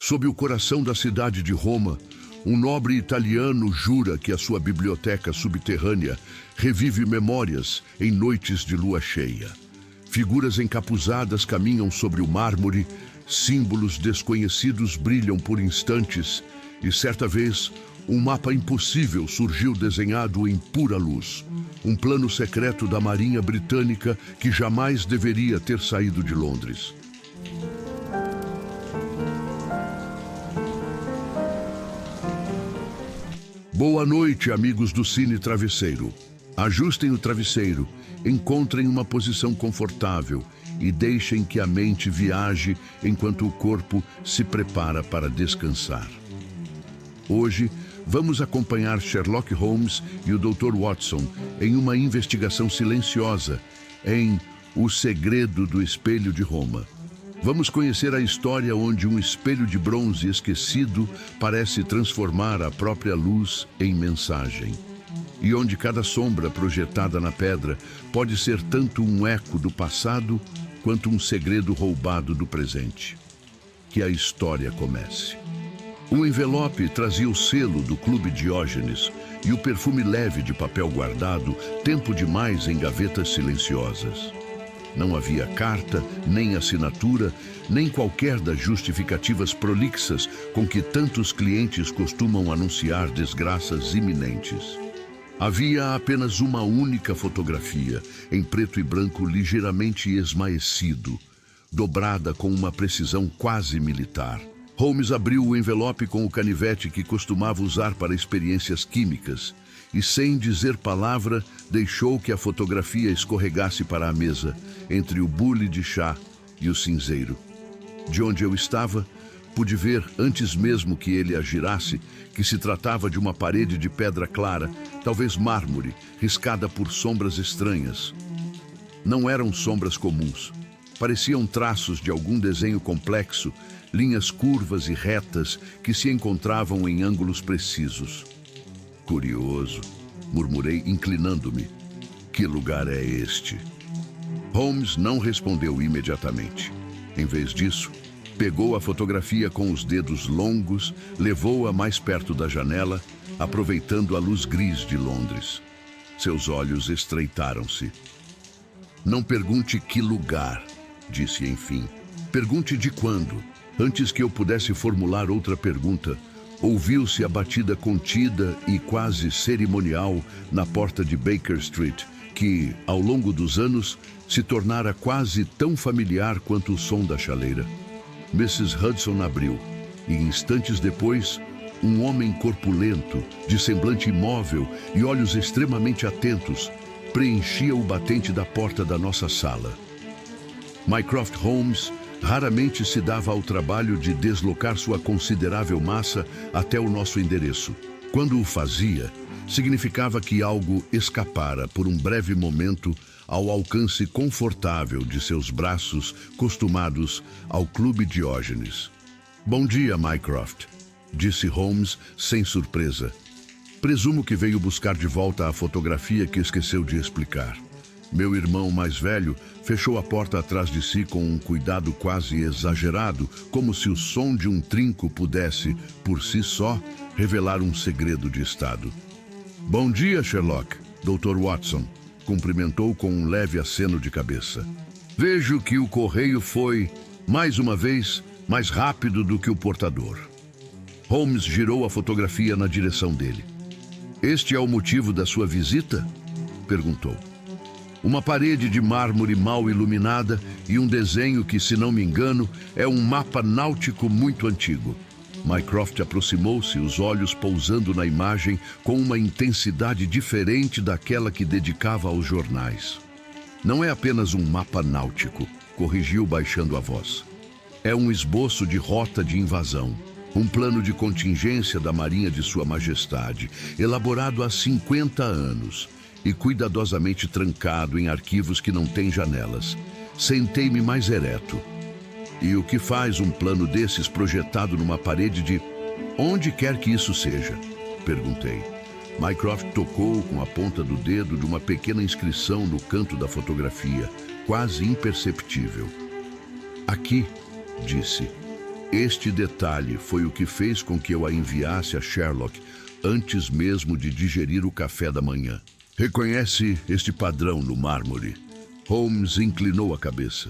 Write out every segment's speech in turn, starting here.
Sob o coração da cidade de Roma, um nobre italiano jura que a sua biblioteca subterrânea revive memórias em noites de lua cheia. Figuras encapuzadas caminham sobre o mármore, símbolos desconhecidos brilham por instantes e, certa vez, um mapa impossível surgiu desenhado em pura luz. Um plano secreto da Marinha Britânica que jamais deveria ter saído de Londres. Boa noite, amigos do Cine Travesseiro. Ajustem o travesseiro, encontrem uma posição confortável e deixem que a mente viaje enquanto o corpo se prepara para descansar. Hoje, vamos acompanhar Sherlock Holmes e o Dr. Watson em uma investigação silenciosa em O Segredo do Espelho de Roma. Vamos conhecer a história onde um espelho de bronze esquecido parece transformar a própria luz em mensagem. E onde cada sombra projetada na pedra pode ser tanto um eco do passado quanto um segredo roubado do presente. Que a história comece. Um envelope trazia o selo do Clube Diógenes e o perfume leve de papel guardado tempo demais em gavetas silenciosas. Não havia carta, nem assinatura, nem qualquer das justificativas prolixas com que tantos clientes costumam anunciar desgraças iminentes. Havia apenas uma única fotografia, em preto e branco ligeiramente esmaecido, dobrada com uma precisão quase militar. Holmes abriu o envelope com o canivete que costumava usar para experiências químicas e, sem dizer palavra, deixou que a fotografia escorregasse para a mesa, entre o bule de chá e o cinzeiro. De onde eu estava, pude ver, antes mesmo que ele a girasse, que se tratava de uma parede de pedra clara, talvez mármore, riscada por sombras estranhas. Não eram sombras comuns. Pareciam traços de algum desenho complexo, linhas curvas e retas que se encontravam em ângulos precisos. Curioso, murmurei, inclinando-me. Que lugar é este? Holmes não respondeu imediatamente. Em vez disso, pegou a fotografia com os dedos longos, levou-a mais perto da janela, aproveitando a luz gris de Londres. Seus olhos estreitaram-se. Não pergunte que lugar, disse enfim. Pergunte de quando. Antes que eu pudesse formular outra pergunta, ouviu-se a batida contida e quase cerimonial na porta de Baker Street, que, ao longo dos anos, se tornara quase tão familiar quanto o som da chaleira. Mrs. Hudson abriu, e instantes depois, um homem corpulento, de semblante imóvel e olhos extremamente atentos, preenchia o batente da porta da nossa sala. Mycroft Holmes raramente se dava ao trabalho de deslocar sua considerável massa até o nosso endereço. Quando o fazia, significava que algo escapara por um breve momento ao alcance confortável de seus braços costumados ao Clube Diógenes. Bom dia, Mycroft, disse Holmes sem surpresa. Presumo que veio buscar de volta a fotografia que esqueceu de explicar. Meu irmão mais velho fechou a porta atrás de si com um cuidado quase exagerado, como se o som de um trinco pudesse, por si só, revelar um segredo de estado. Bom dia, Sherlock, Dr. Watson, cumprimentou com um leve aceno de cabeça. Vejo que o correio foi, mais uma vez, mais rápido do que o portador. Holmes girou a fotografia na direção dele. Este é o motivo da sua visita? Perguntou. Uma parede de mármore mal iluminada e um desenho que, se não me engano, é um mapa náutico muito antigo. Mycroft aproximou-se, os olhos pousando na imagem com uma intensidade diferente daquela que dedicava aos jornais. Não é apenas um mapa náutico, corrigiu baixando a voz. É um esboço de rota de invasão, um plano de contingência da Marinha de Sua Majestade, elaborado há 50 anos. E cuidadosamente trancado em arquivos que não têm janelas. Sentei-me mais ereto. E o que faz um plano desses projetado numa parede de... Onde quer que isso seja? Perguntei. Mycroft tocou com a ponta do dedo de uma pequena inscrição no canto da fotografia, quase imperceptível. Aqui, disse. Este detalhe foi o que fez com que eu a enviasse a Sherlock antes mesmo de digerir o café da manhã. Reconhece este padrão no mármore? Holmes inclinou a cabeça.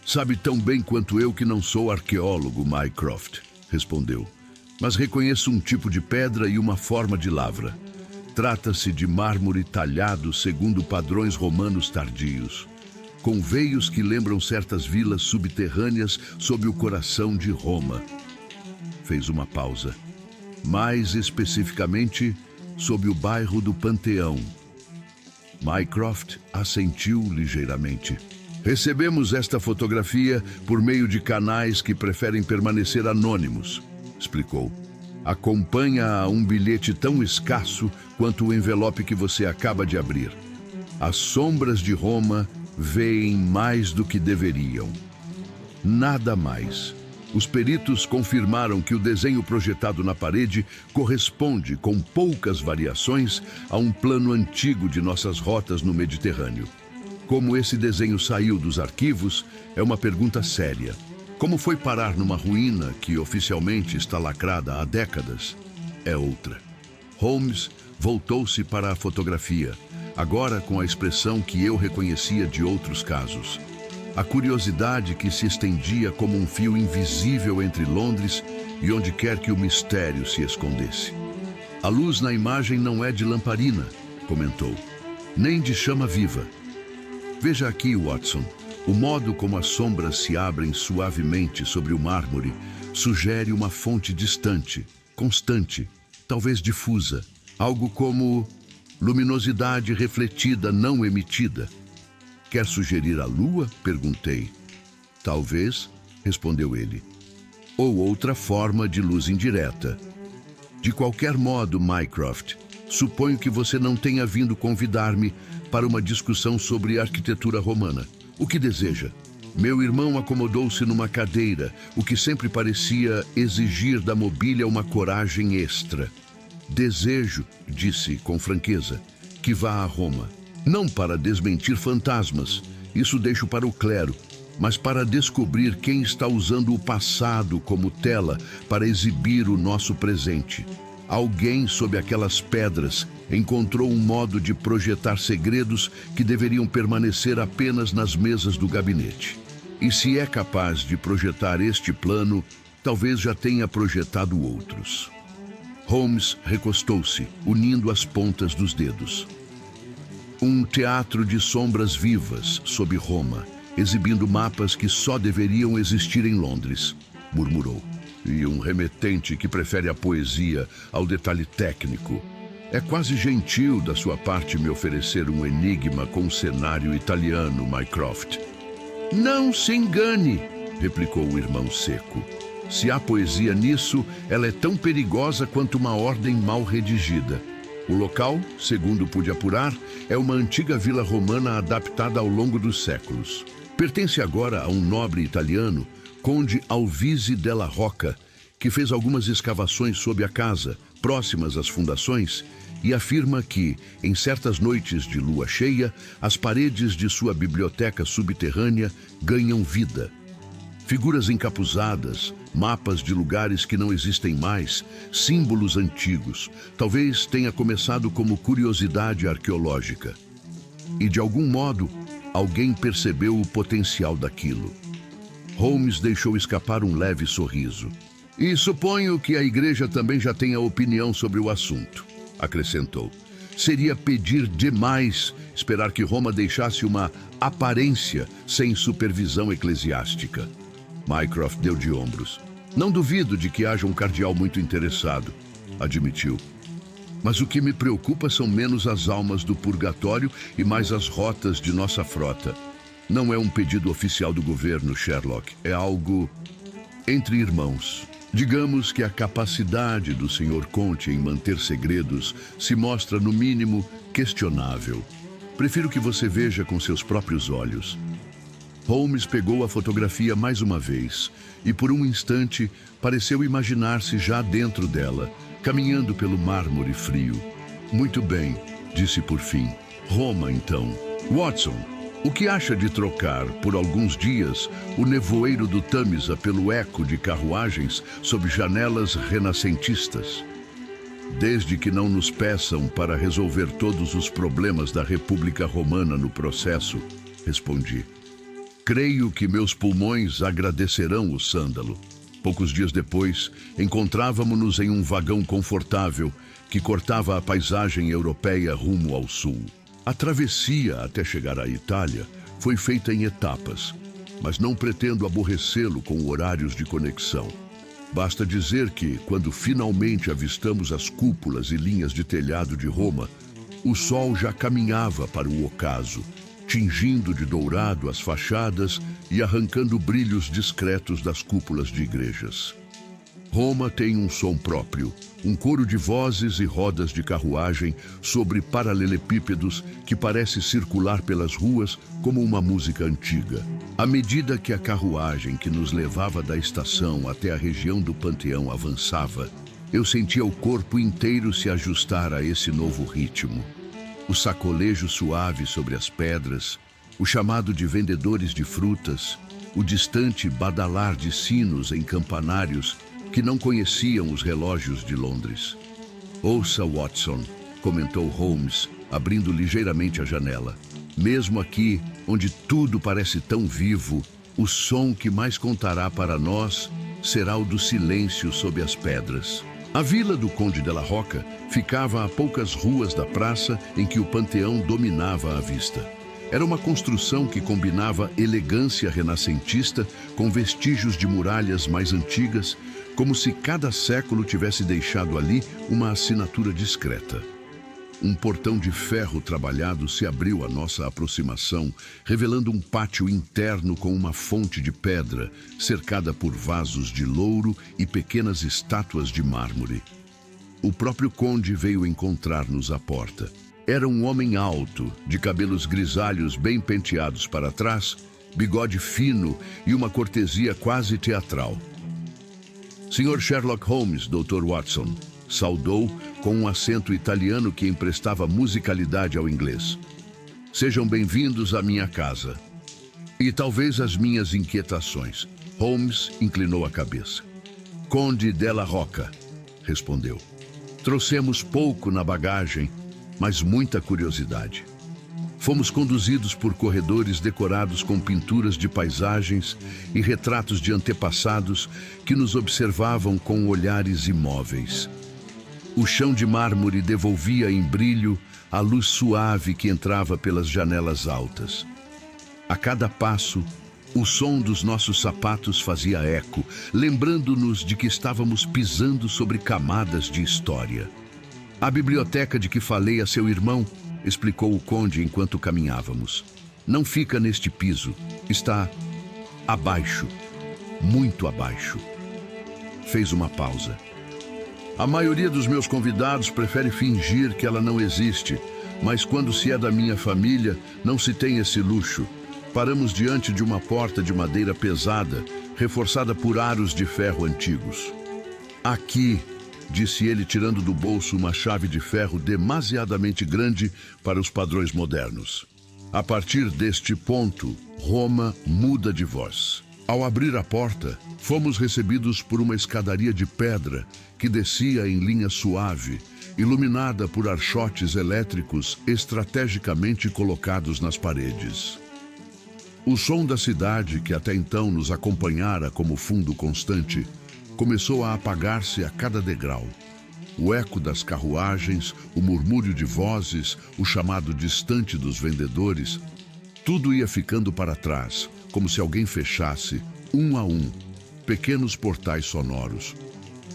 Sabe tão bem quanto eu que não sou arqueólogo, Mycroft, respondeu. Mas reconheço um tipo de pedra e uma forma de lavra. Trata-se de mármore talhado segundo padrões romanos tardios, com veios que lembram certas vilas subterrâneas sob o coração de Roma. Fez uma pausa. Mais especificamente, sob o bairro do Panteão. Mycroft assentiu ligeiramente. Recebemos esta fotografia por meio de canais que preferem permanecer anônimos, explicou. Acompanha um bilhete tão escasso quanto o envelope que você acaba de abrir. As sombras de Roma veem mais do que deveriam. Nada mais. Os peritos confirmaram que o desenho projetado na parede corresponde, com poucas variações, a um plano antigo de nossas rotas no Mediterrâneo. Como esse desenho saiu dos arquivos, é uma pergunta séria. Como foi parar numa ruína que oficialmente está lacrada há décadas? É outra. Holmes voltou-se para a fotografia, agora com a expressão que eu reconhecia de outros casos. A curiosidade que se estendia como um fio invisível entre Londres e onde quer que o mistério se escondesse. A luz na imagem não é de lamparina, comentou, nem de chama viva. Veja aqui, Watson, o modo como as sombras se abrem suavemente sobre o mármore sugere uma fonte distante, constante, talvez difusa, algo como luminosidade refletida não emitida. Quer sugerir a lua? Perguntei. Talvez, respondeu ele. Ou outra forma de luz indireta. De qualquer modo, Mycroft, suponho que você não tenha vindo convidar-me para uma discussão sobre arquitetura romana. O que deseja? Meu irmão acomodou-se numa cadeira, o que sempre parecia exigir da mobília uma coragem extra. Desejo, disse com franqueza, que vá a Roma. Não para desmentir fantasmas, isso deixo para o clero, mas para descobrir quem está usando o passado como tela para exibir o nosso presente. Alguém sob aquelas pedras encontrou um modo de projetar segredos que deveriam permanecer apenas nas mesas do gabinete. E se é capaz de projetar este plano, talvez já tenha projetado outros. Holmes recostou-se, unindo as pontas dos dedos. Um teatro de sombras vivas sob Roma, exibindo mapas que só deveriam existir em Londres, murmurou. E um remetente que prefere a poesia ao detalhe técnico. É quase gentil da sua parte me oferecer um enigma com um cenário italiano, Mycroft. Não se engane, replicou o irmão seco. Se há poesia nisso, ela é tão perigosa quanto uma ordem mal redigida. O local, segundo pude apurar, é uma antiga vila romana adaptada ao longo dos séculos. Pertence agora a um nobre italiano, Conde Alvise della Rocca, que fez algumas escavações sob a casa, próximas às fundações, e afirma que, em certas noites de lua cheia, as paredes de sua biblioteca subterrânea ganham vida. Figuras encapuzadas, mapas de lugares que não existem mais, símbolos antigos. Talvez tenha começado como curiosidade arqueológica. E, de algum modo, alguém percebeu o potencial daquilo. Holmes deixou escapar um leve sorriso. E suponho que a igreja também já tenha opinião sobre o assunto, acrescentou. Seria pedir demais esperar que Roma deixasse uma aparência sem supervisão eclesiástica. Mycroft deu de ombros. Não duvido de que haja um cardeal muito interessado, admitiu. Mas o que me preocupa são menos as almas do purgatório e mais as rotas de nossa frota. Não é um pedido oficial do governo, Sherlock. É algo entre irmãos. Digamos que a capacidade do Sr. Conte em manter segredos se mostra, no mínimo, questionável. Prefiro que você veja com seus próprios olhos. Holmes pegou a fotografia mais uma vez e, por um instante, pareceu imaginar-se já dentro dela, caminhando pelo mármore frio. Muito bem, disse por fim. Roma, então. Watson, O que acha de trocar, por alguns dias, o nevoeiro do Tâmisa pelo eco de carruagens sob janelas renascentistas? Desde que não nos peçam para resolver todos os problemas da República Romana no processo, respondi. Creio que meus pulmões agradecerão o sândalo. Poucos dias depois, encontrávamo-nos em um vagão confortável que cortava a paisagem europeia rumo ao sul. A travessia até chegar à Itália foi feita em etapas, mas não pretendo aborrecê-lo com horários de conexão. Basta dizer que, quando finalmente avistamos as cúpulas e linhas de telhado de Roma, o sol já caminhava para o ocaso, tingindo de dourado as fachadas e arrancando brilhos discretos das cúpulas de igrejas. Roma tem um som próprio, um coro de vozes e rodas de carruagem sobre paralelepípedos que parece circular pelas ruas como uma música antiga. À medida que a carruagem que nos levava da estação até a região do Panteão avançava, eu sentia o corpo inteiro se ajustar a esse novo ritmo. O sacolejo suave sobre as pedras, o chamado de vendedores de frutas, o distante badalar de sinos em campanários que não conheciam os relógios de Londres. Ouça, Watson, comentou Holmes, abrindo ligeiramente a janela. Mesmo aqui, onde tudo parece tão vivo, o som que mais contará para nós será o do silêncio sob as pedras. A vila do Conde de la Rocca ficava a poucas ruas da praça em que o Panteão dominava a vista. Era uma construção que combinava elegância renascentista com vestígios de muralhas mais antigas, como se cada século tivesse deixado ali uma assinatura discreta. Um portão de ferro trabalhado se abriu à nossa aproximação, revelando um pátio interno com uma fonte de pedra, cercada por vasos de louro e pequenas estátuas de mármore. O próprio conde veio encontrar-nos à porta. Era um homem alto, de cabelos grisalhos bem penteados para trás, bigode fino e uma cortesia quase teatral. Sr. Sherlock Holmes, Dr. Watson, saudou com um acento italiano que emprestava musicalidade ao inglês. Sejam bem-vindos à minha casa. E talvez às minhas inquietações. Holmes inclinou a cabeça. Conde de la Rocca, respondeu. Trouxemos pouco na bagagem, mas muita curiosidade. Fomos conduzidos por corredores decorados com pinturas de paisagens e retratos de antepassados que nos observavam com olhares imóveis. O chão de mármore devolvia em brilho a luz suave que entrava pelas janelas altas. A cada passo, o som dos nossos sapatos fazia eco, lembrando-nos de que estávamos pisando sobre camadas de história. A biblioteca de que falei a seu irmão, explicou o conde enquanto caminhávamos, não fica neste piso, está abaixo, muito abaixo. Fez uma pausa. A maioria dos meus convidados prefere fingir que ela não existe, mas quando se é da minha família, não se tem esse luxo. Paramos diante de uma porta de madeira pesada, reforçada por aros de ferro antigos. Aqui, disse ele, tirando do bolso uma chave de ferro demasiadamente grande para os padrões modernos. A partir deste ponto, Roma muda de voz. Ao abrir a porta, fomos recebidos por uma escadaria de pedra que descia em linha suave, iluminada por archotes elétricos estrategicamente colocados nas paredes. O som da cidade, que até então nos acompanhara como fundo constante, começou a apagar-se a cada degrau. O eco das carruagens, o murmúrio de vozes, o chamado distante dos vendedores, tudo ia ficando para trás, como se alguém fechasse, um a um, pequenos portais sonoros.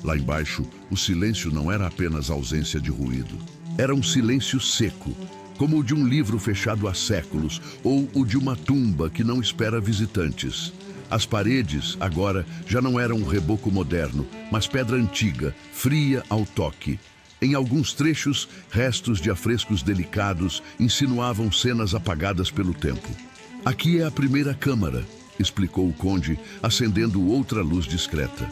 Lá embaixo, o silêncio não era apenas ausência de ruído. Era um silêncio seco, como o de um livro fechado há séculos, ou o de uma tumba que não espera visitantes. As paredes, agora, já não eram um reboco moderno, mas pedra antiga, fria ao toque. Em alguns trechos, restos de afrescos delicados insinuavam cenas apagadas pelo tempo. Aqui é a primeira câmara, explicou o conde, acendendo outra luz discreta.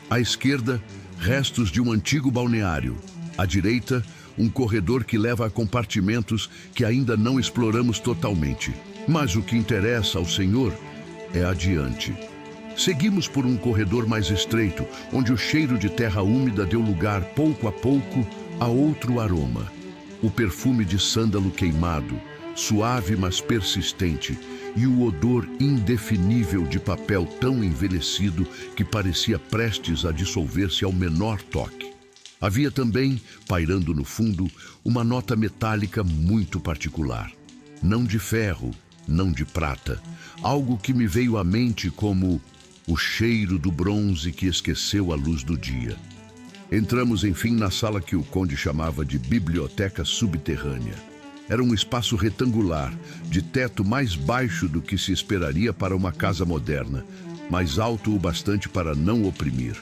À esquerda, restos de um antigo balneário. À direita, um corredor que leva a compartimentos que ainda não exploramos totalmente. Mas o que interessa ao Senhor é adiante. Seguimos por um corredor mais estreito, onde o cheiro de terra úmida deu lugar, pouco a pouco, a outro aroma. O perfume de sândalo queimado, suave mas persistente, e o odor indefinível de papel tão envelhecido que parecia prestes a dissolver-se ao menor toque. Havia também, pairando no fundo, uma nota metálica muito particular. Não de ferro, não de prata, algo que me veio à mente como o cheiro do bronze que esqueceu a luz do dia. Entramos, enfim, na sala que o conde chamava de biblioteca subterrânea. Era um espaço retangular, de teto mais baixo do que se esperaria para uma casa moderna, mas alto o bastante para não oprimir.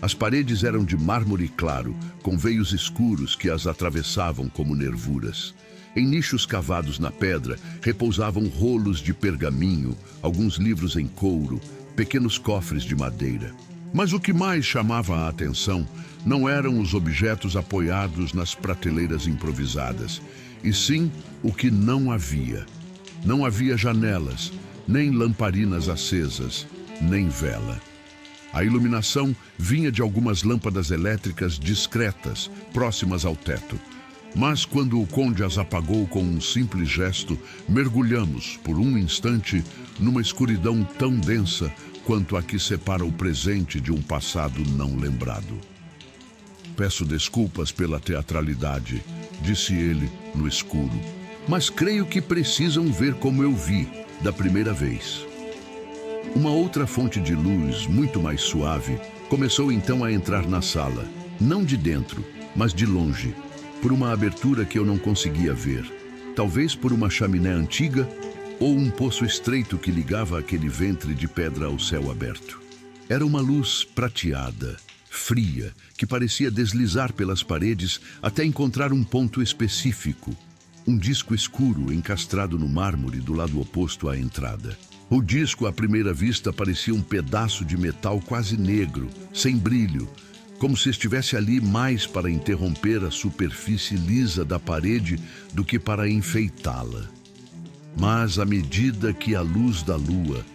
As paredes eram de mármore claro, com veios escuros que as atravessavam como nervuras. Em nichos cavados na pedra, repousavam rolos de pergaminho, alguns livros em couro, pequenos cofres de madeira. Mas o que mais chamava a atenção não eram os objetos apoiados nas prateleiras improvisadas, e sim o que não havia. Não havia janelas, nem lamparinas acesas, nem vela. A iluminação vinha de algumas lâmpadas elétricas discretas, próximas ao teto. Mas quando o conde as apagou com um simples gesto, mergulhamos, por um instante, numa escuridão tão densa quanto a que separa o presente de um passado não lembrado. Peço desculpas pela teatralidade, disse ele no escuro, mas creio que precisam ver como eu vi da primeira vez. Uma outra fonte de luz, muito mais suave, começou então a entrar na sala, não de dentro, mas de longe, por uma abertura que eu não conseguia ver, talvez por uma chaminé antiga ou um poço estreito que ligava aquele ventre de pedra ao céu aberto. Era uma luz prateada, fria, que parecia deslizar pelas paredes até encontrar um ponto específico, um disco escuro encastrado no mármore do lado oposto à entrada. O disco, à primeira vista, parecia um pedaço de metal quase negro, sem brilho, como se estivesse ali mais para interromper a superfície lisa da parede do que para enfeitá-la. Mas à medida que a luz da lua,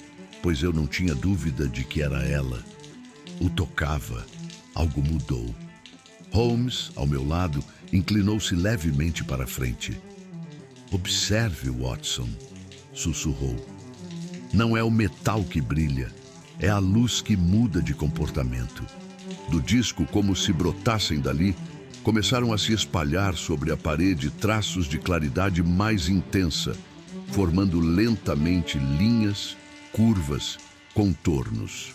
pois eu não tinha dúvida de que era ela, o tocava, algo mudou. Holmes, ao meu lado, inclinou-se levemente para a frente. "Observe, Watson", sussurrou. "Não é o metal que brilha, é a luz que muda de comportamento." Do disco, como se brotassem dali, começaram a se espalhar sobre a parede traços de claridade mais intensa, formando lentamente linhas, curvas, contornos.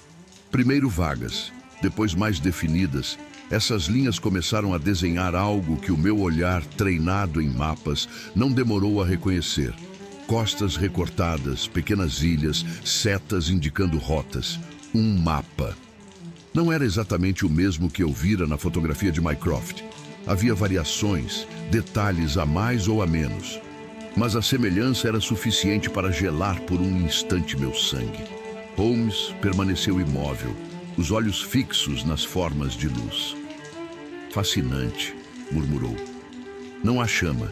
Primeiro vagas, depois mais definidas, essas linhas começaram a desenhar algo que o meu olhar, treinado em mapas, não demorou a reconhecer. Costas recortadas, pequenas ilhas, setas indicando rotas. Um mapa. Não era exatamente o mesmo que eu vira na fotografia de Mycroft. Havia variações, detalhes a mais ou a menos. Mas a semelhança era suficiente para gelar por um instante meu sangue. Holmes permaneceu imóvel, os olhos fixos nas formas de luz. "Fascinante", murmurou. "Não há chama,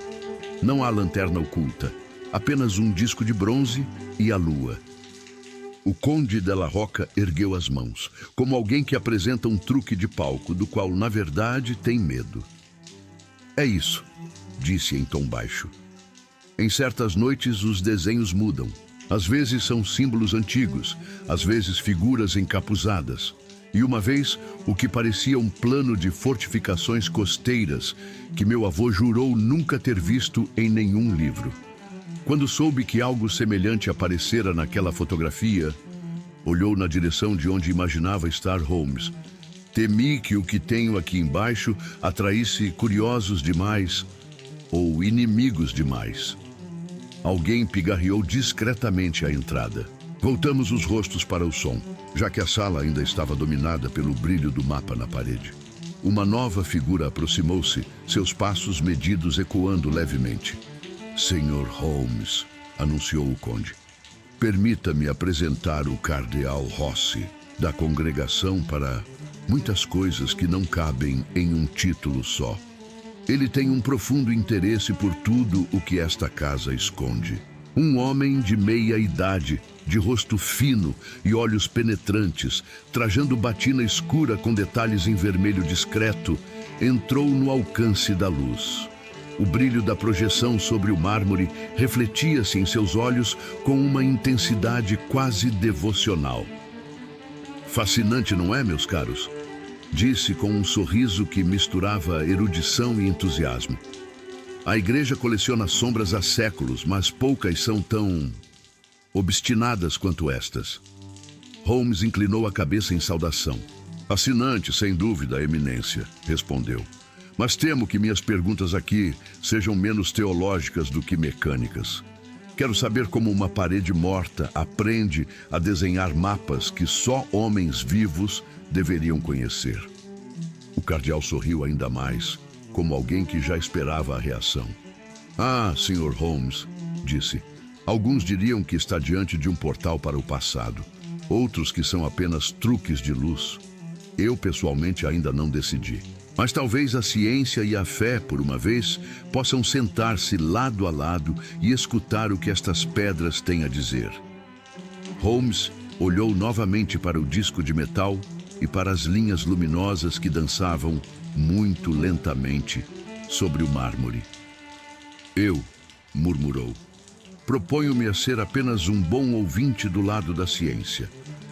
não há lanterna oculta, apenas um disco de bronze e a lua." O conde de la Rocca ergueu as mãos, como alguém que apresenta um truque de palco, do qual, na verdade, tem medo. "É isso", disse em tom baixo. "Em certas noites os desenhos mudam. Às vezes são símbolos antigos, às vezes figuras encapuzadas. E uma vez, o que parecia um plano de fortificações costeiras que meu avô jurou nunca ter visto em nenhum livro. Quando soube que algo semelhante aparecera naquela fotografia, olhou na direção de onde imaginava estar Holmes. Temi que o que tenho aqui embaixo atraísse curiosos demais ou inimigos demais." Alguém pigarreou discretamente à entrada. Voltamos os rostos para o som, já que a sala ainda estava dominada pelo brilho do mapa na parede. Uma nova figura aproximou-se, seus passos medidos ecoando levemente. "Senhor Holmes", anunciou o conde, "permita-me apresentar o cardeal Rossi, da congregação para muitas coisas que não cabem em um título só. Ele tem um profundo interesse por tudo o que esta casa esconde. Um homem de meia idade, de rosto fino e olhos penetrantes, trajando batina escura com detalhes em vermelho discreto, entrou no alcance da luz. O brilho da projeção sobre o mármore refletia-se em seus olhos com uma intensidade quase devocional. Fascinante, não é, meus caros? Disse com um sorriso que misturava erudição e entusiasmo. A igreja coleciona sombras há séculos, mas poucas são tão obstinadas quanto estas. Holmes inclinou a cabeça em saudação. Fascinante, sem dúvida, Eminência, respondeu. Mas temo que minhas perguntas aqui sejam menos teológicas do que mecânicas. Quero saber como uma parede morta aprende a desenhar mapas que só homens vivos deveriam conhecer. O cardeal sorriu ainda mais, como alguém que já esperava a reação. Ah, Sr. Holmes, disse. Alguns diriam que está diante de um portal para o passado. Outros que são apenas truques de luz. Eu, pessoalmente, ainda não decidi. Mas talvez a ciência e a fé, por uma vez, possam sentar-se lado a lado e escutar o que estas pedras têm a dizer. Holmes olhou novamente para o disco de metal e para as linhas luminosas que dançavam muito lentamente sobre o mármore. Eu, murmurou, proponho-me a ser apenas um bom ouvinte do lado da ciência.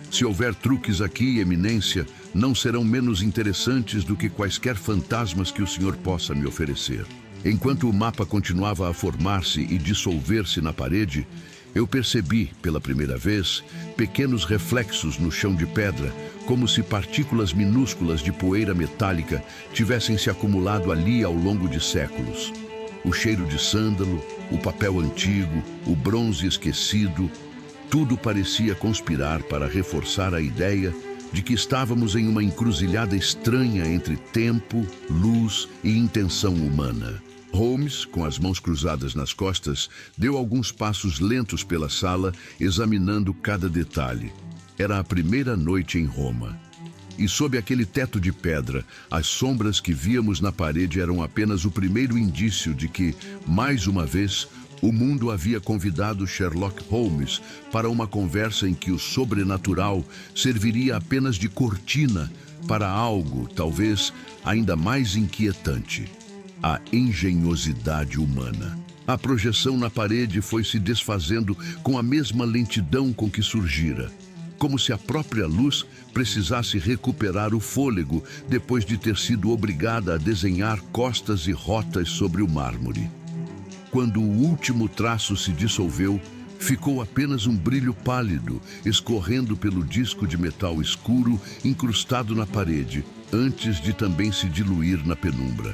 Se houver truques aqui, Eminência, não serão menos interessantes do que quaisquer fantasmas que o senhor possa me oferecer. Enquanto o mapa continuava a formar-se e dissolver-se na parede, eu percebi, pela primeira vez, pequenos reflexos no chão de pedra, como se partículas minúsculas de poeira metálica tivessem se acumulado ali ao longo de séculos. O cheiro de sândalo, o papel antigo, o bronze esquecido, tudo parecia conspirar para reforçar a ideia de que estávamos em uma encruzilhada estranha entre tempo, luz e intenção humana. Holmes, com as mãos cruzadas nas costas, deu alguns passos lentos pela sala, examinando cada detalhe. Era a primeira noite em Roma. E sob aquele teto de pedra, as sombras que víamos na parede eram apenas o primeiro indício de que, mais uma vez, o mundo havia convidado Sherlock Holmes para uma conversa em que o sobrenatural serviria apenas de cortina para algo, talvez, ainda mais inquietante: a engenhosidade humana. A projeção na parede foi se desfazendo com a mesma lentidão com que surgira, como se a própria luz precisasse recuperar o fôlego depois de ter sido obrigada a desenhar costas e rotas sobre o mármore. Quando o último traço se dissolveu, ficou apenas um brilho pálido, escorrendo pelo disco de metal escuro incrustado na parede, antes de também se diluir na penumbra.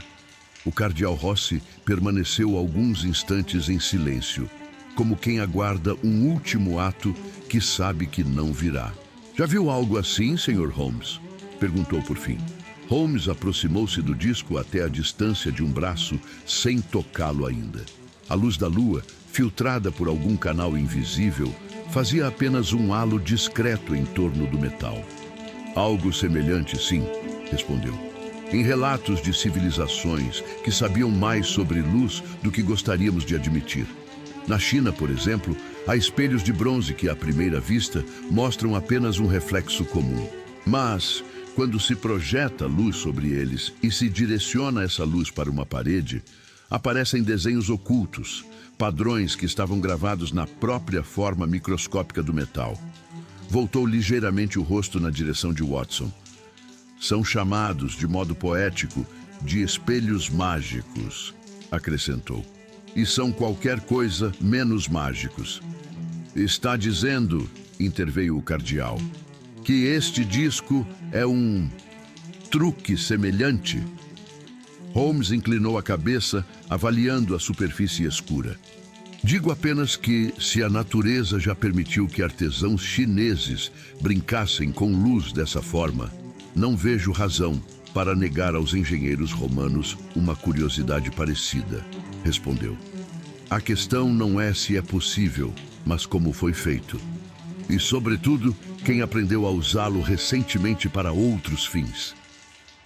O cardeal Rossi permaneceu alguns instantes em silêncio, como quem aguarda um último ato que sabe que não virá. Já viu algo assim, Sr. Holmes? Perguntou por fim. Holmes aproximou-se do disco até a distância de um braço, sem tocá-lo ainda. A luz da lua, filtrada por algum canal invisível, fazia apenas um halo discreto em torno do metal. Algo semelhante, sim, respondeu. Em relatos de civilizações que sabiam mais sobre luz do que gostaríamos de admitir. Na China, por exemplo, há espelhos de bronze que, à primeira vista, mostram apenas um reflexo comum. Mas, quando se projeta luz sobre eles e se direciona essa luz para uma parede, aparecem desenhos ocultos, padrões que estavam gravados na própria forma microscópica do metal. Voltou ligeiramente o rosto na direção de Watson. São chamados, de modo poético, de espelhos mágicos, acrescentou. E são qualquer coisa menos mágicos. Está dizendo, interveio o cardeal, que este disco é um truque semelhante? Holmes inclinou a cabeça, avaliando a superfície escura. Digo apenas que, se a natureza já permitiu que artesãos chineses brincassem com luz dessa forma, não vejo razão para negar aos engenheiros romanos uma curiosidade parecida, respondeu. A questão não é se é possível, mas como foi feito. E, sobretudo, quem aprendeu a usá-lo recentemente para outros fins.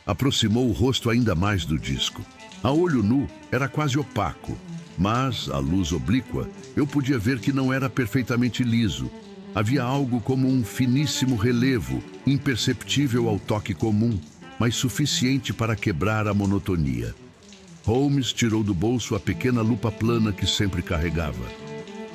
Aproximou o rosto ainda mais do disco. A olho nu, era quase opaco, Mas, à luz oblíqua, eu podia ver que não era perfeitamente liso. Havia algo como um finíssimo relevo, imperceptível ao toque comum, mas suficiente para quebrar a monotonia. Holmes tirou do bolso a pequena lupa plana que sempre carregava.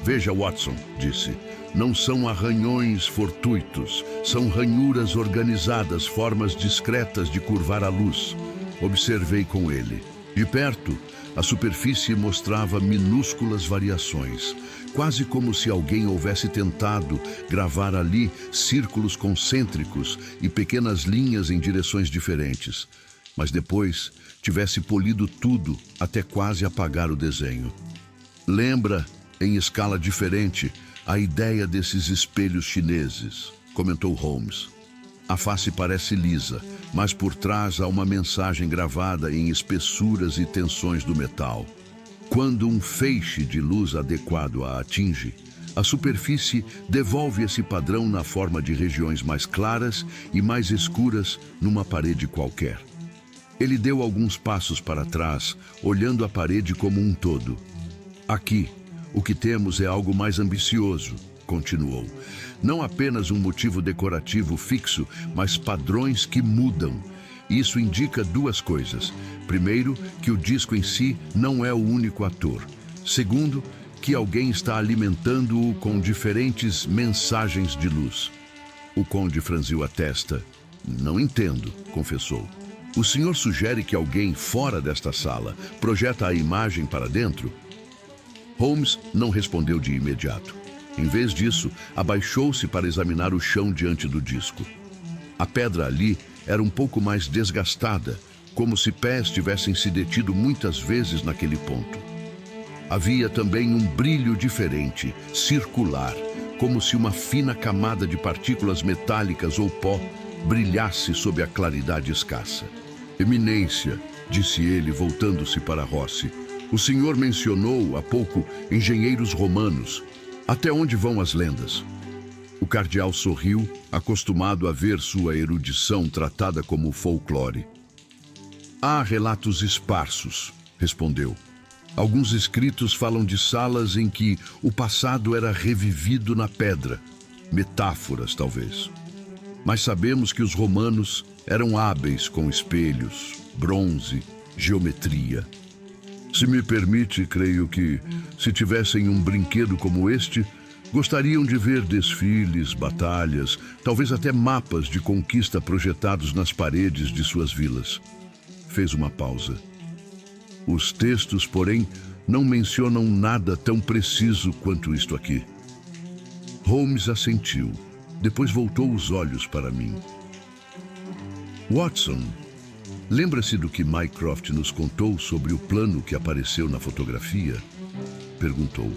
Veja, Watson, disse, não são arranhões fortuitos, são ranhuras organizadas, formas discretas de curvar a luz. Observei com ele. De perto, a superfície mostrava minúsculas variações, quase como se alguém houvesse tentado gravar ali círculos concêntricos e pequenas linhas em direções diferentes, mas depois tivesse polido tudo até quase apagar o desenho. Lembra, em escala diferente, a ideia desses espelhos chineses, comentou Holmes. A face parece lisa, mas por trás há uma mensagem gravada em espessuras e tensões do metal. Quando um feixe de luz adequado a atinge, a superfície devolve esse padrão na forma de regiões mais claras e mais escuras numa parede qualquer. Ele deu alguns passos para trás, olhando a parede como um todo. Aqui, o que temos é algo mais ambicioso, continuou. Não apenas um motivo decorativo fixo, mas padrões que mudam. Isso indica duas coisas. Primeiro, que o disco em si não é o único ator. Segundo, que alguém está alimentando-o com diferentes mensagens de luz. O conde franziu a testa. Não entendo, confessou. O senhor sugere que alguém fora desta sala projeta a imagem para dentro? Holmes não respondeu de imediato. Em vez disso, abaixou-se para examinar o chão diante do disco. A pedra ali era um pouco mais desgastada, como se pés tivessem se detido muitas vezes naquele ponto. Havia também um brilho diferente, circular, como se uma fina camada de partículas metálicas ou pó brilhasse sob a claridade escassa. Eminência, disse ele, voltando-se para Rossi. O senhor mencionou há pouco engenheiros romanos. Até onde vão as lendas? O cardeal sorriu, acostumado a ver sua erudição tratada como folclore. Há relatos esparsos, respondeu. Alguns escritos falam de salas em que o passado era revivido na pedra. Metáforas, talvez. Mas sabemos que os romanos eram hábeis com espelhos, bronze, geometria. Se me permite, creio que, se tivessem um brinquedo como este, gostariam de ver desfiles, batalhas, talvez até mapas de conquista projetados nas paredes de suas vilas. Fez uma pausa. Os textos, porém, não mencionam nada tão preciso quanto isto aqui. Holmes assentiu. Depois voltou os olhos para mim. Watson, lembra-se do que Mycroft nos contou sobre o plano que apareceu na fotografia? Perguntou.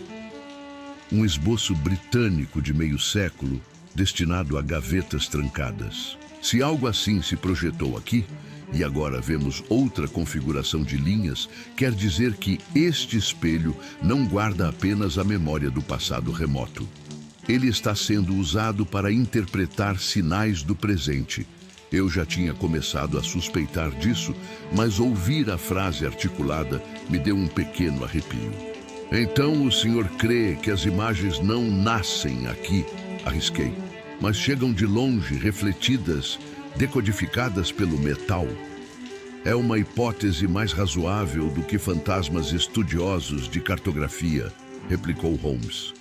Um esboço britânico de meio século, destinado a gavetas trancadas. Se algo assim se projetou aqui, e agora vemos outra configuração de linhas, quer dizer que este espelho não guarda apenas a memória do passado remoto. Ele está sendo usado para interpretar sinais do presente. Eu já tinha começado a suspeitar disso, mas ouvir a frase articulada me deu um pequeno arrepio. Então o senhor crê que as imagens não nascem aqui, arrisquei, mas chegam de longe, refletidas, decodificadas pelo metal? É uma hipótese mais razoável do que fantasmas estudiosos de cartografia, replicou Holmes.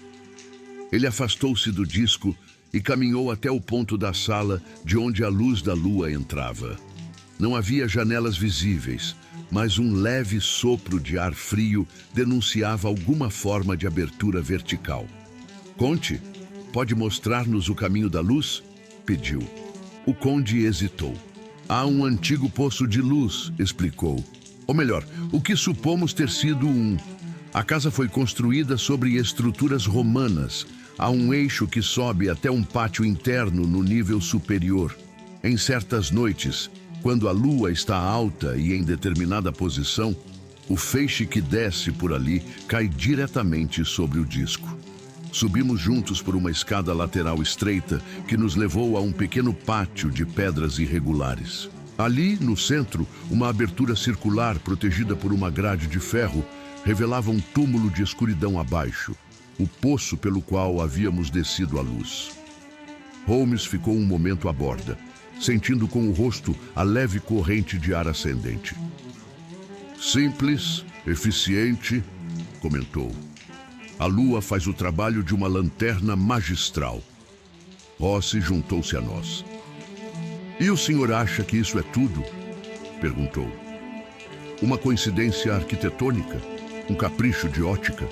Ele afastou-se do disco e caminhou até o ponto da sala de onde a luz da lua entrava. Não havia janelas visíveis, mas um leve sopro de ar frio denunciava alguma forma de abertura vertical. Conte, pode mostrar-nos o caminho da luz? Pediu. O conde hesitou. Há um antigo poço de luz, explicou. Ou melhor, o que supomos ter sido um. A casa foi construída sobre estruturas romanas. Há um eixo que sobe até um pátio interno no nível superior. Em certas noites, quando a lua está alta e em determinada posição, o feixe que desce por ali cai diretamente sobre o disco. Subimos juntos por uma escada lateral estreita que nos levou a um pequeno pátio de pedras irregulares. Ali, no centro, uma abertura circular protegida por uma grade de ferro revelava um túmulo de escuridão abaixo, o poço pelo qual havíamos descido à luz. Holmes ficou um momento à borda, sentindo com o rosto a leve corrente de ar ascendente. Simples, eficiente, comentou. A lua faz o trabalho de uma lanterna magistral. Rossi juntou-se a nós. E o senhor acha que isso é tudo? Perguntou. Uma coincidência arquitetônica? Um capricho de ótica?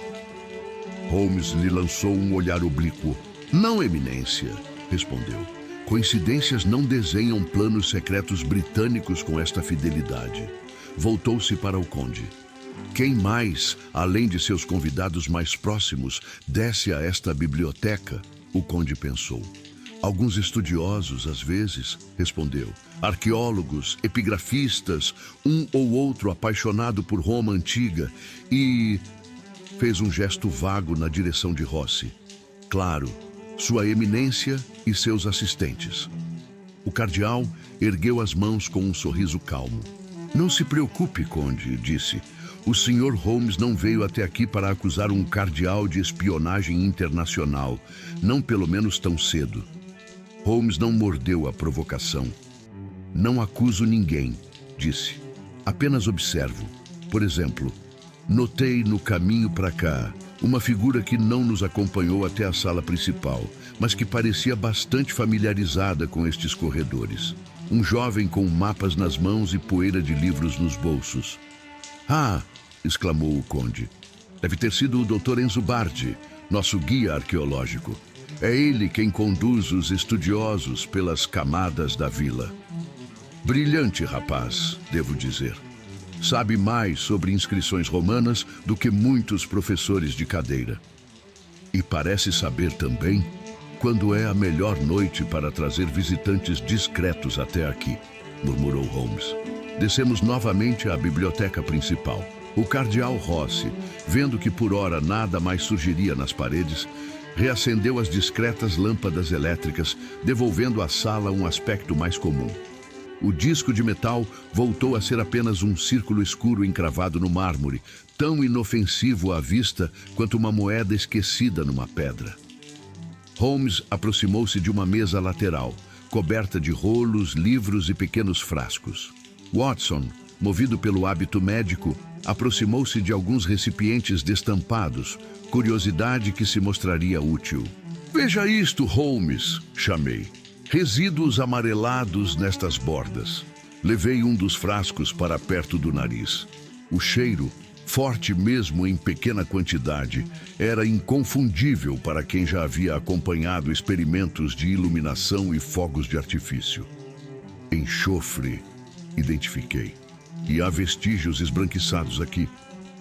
Holmes lhe lançou um olhar oblíquo. Não, eminência, respondeu. Coincidências não desenham planos secretos britânicos com esta fidelidade. Voltou-se para o conde. Quem mais, além de seus convidados mais próximos, desce a esta biblioteca? O conde pensou. Alguns estudiosos, às vezes, respondeu. Arqueólogos, epigrafistas, um ou outro apaixonado por Roma antiga e... Fez um gesto vago na direção de Rossi. Claro, sua eminência e seus assistentes. O cardeal ergueu as mãos com um sorriso calmo. Não se preocupe, conde, disse. O Sr. Holmes não veio até aqui para acusar um cardeal de espionagem internacional, não pelo menos tão cedo. Holmes não mordeu a provocação. Não acuso ninguém, disse. Apenas observo. Por exemplo, notei no caminho para cá uma figura que não nos acompanhou até a sala principal, mas que parecia bastante familiarizada com estes corredores. Um jovem com mapas nas mãos e poeira de livros nos bolsos. Ah! Exclamou o conde. Deve ter sido o Dr. Enzo Bardi, nosso guia arqueológico. É ele quem conduz os estudiosos pelas camadas da vila. Brilhante rapaz, devo dizer. Sabe mais sobre inscrições romanas do que muitos professores de cadeira. E parece saber também quando é a melhor noite para trazer visitantes discretos até aqui, murmurou Holmes. Descemos novamente à biblioteca principal. O cardeal Rossi, vendo que por ora nada mais surgiria nas paredes, reacendeu as discretas lâmpadas elétricas, devolvendo à sala um aspecto mais comum. O disco de metal voltou a ser apenas um círculo escuro encravado no mármore, tão inofensivo à vista quanto uma moeda esquecida numa pedra. Holmes aproximou-se de uma mesa lateral, coberta de rolos, livros e pequenos frascos. Watson, movido pelo hábito médico, aproximou-se de alguns recipientes destampados, curiosidade que se mostraria útil. Veja isto, Holmes, chamei. Resíduos amarelados nestas bordas. Levei um dos frascos para perto do nariz. O cheiro, forte mesmo em pequena quantidade, era inconfundível para quem já havia acompanhado experimentos de iluminação e fogos de artifício. Enxofre, identifiquei. E há vestígios esbranquiçados aqui.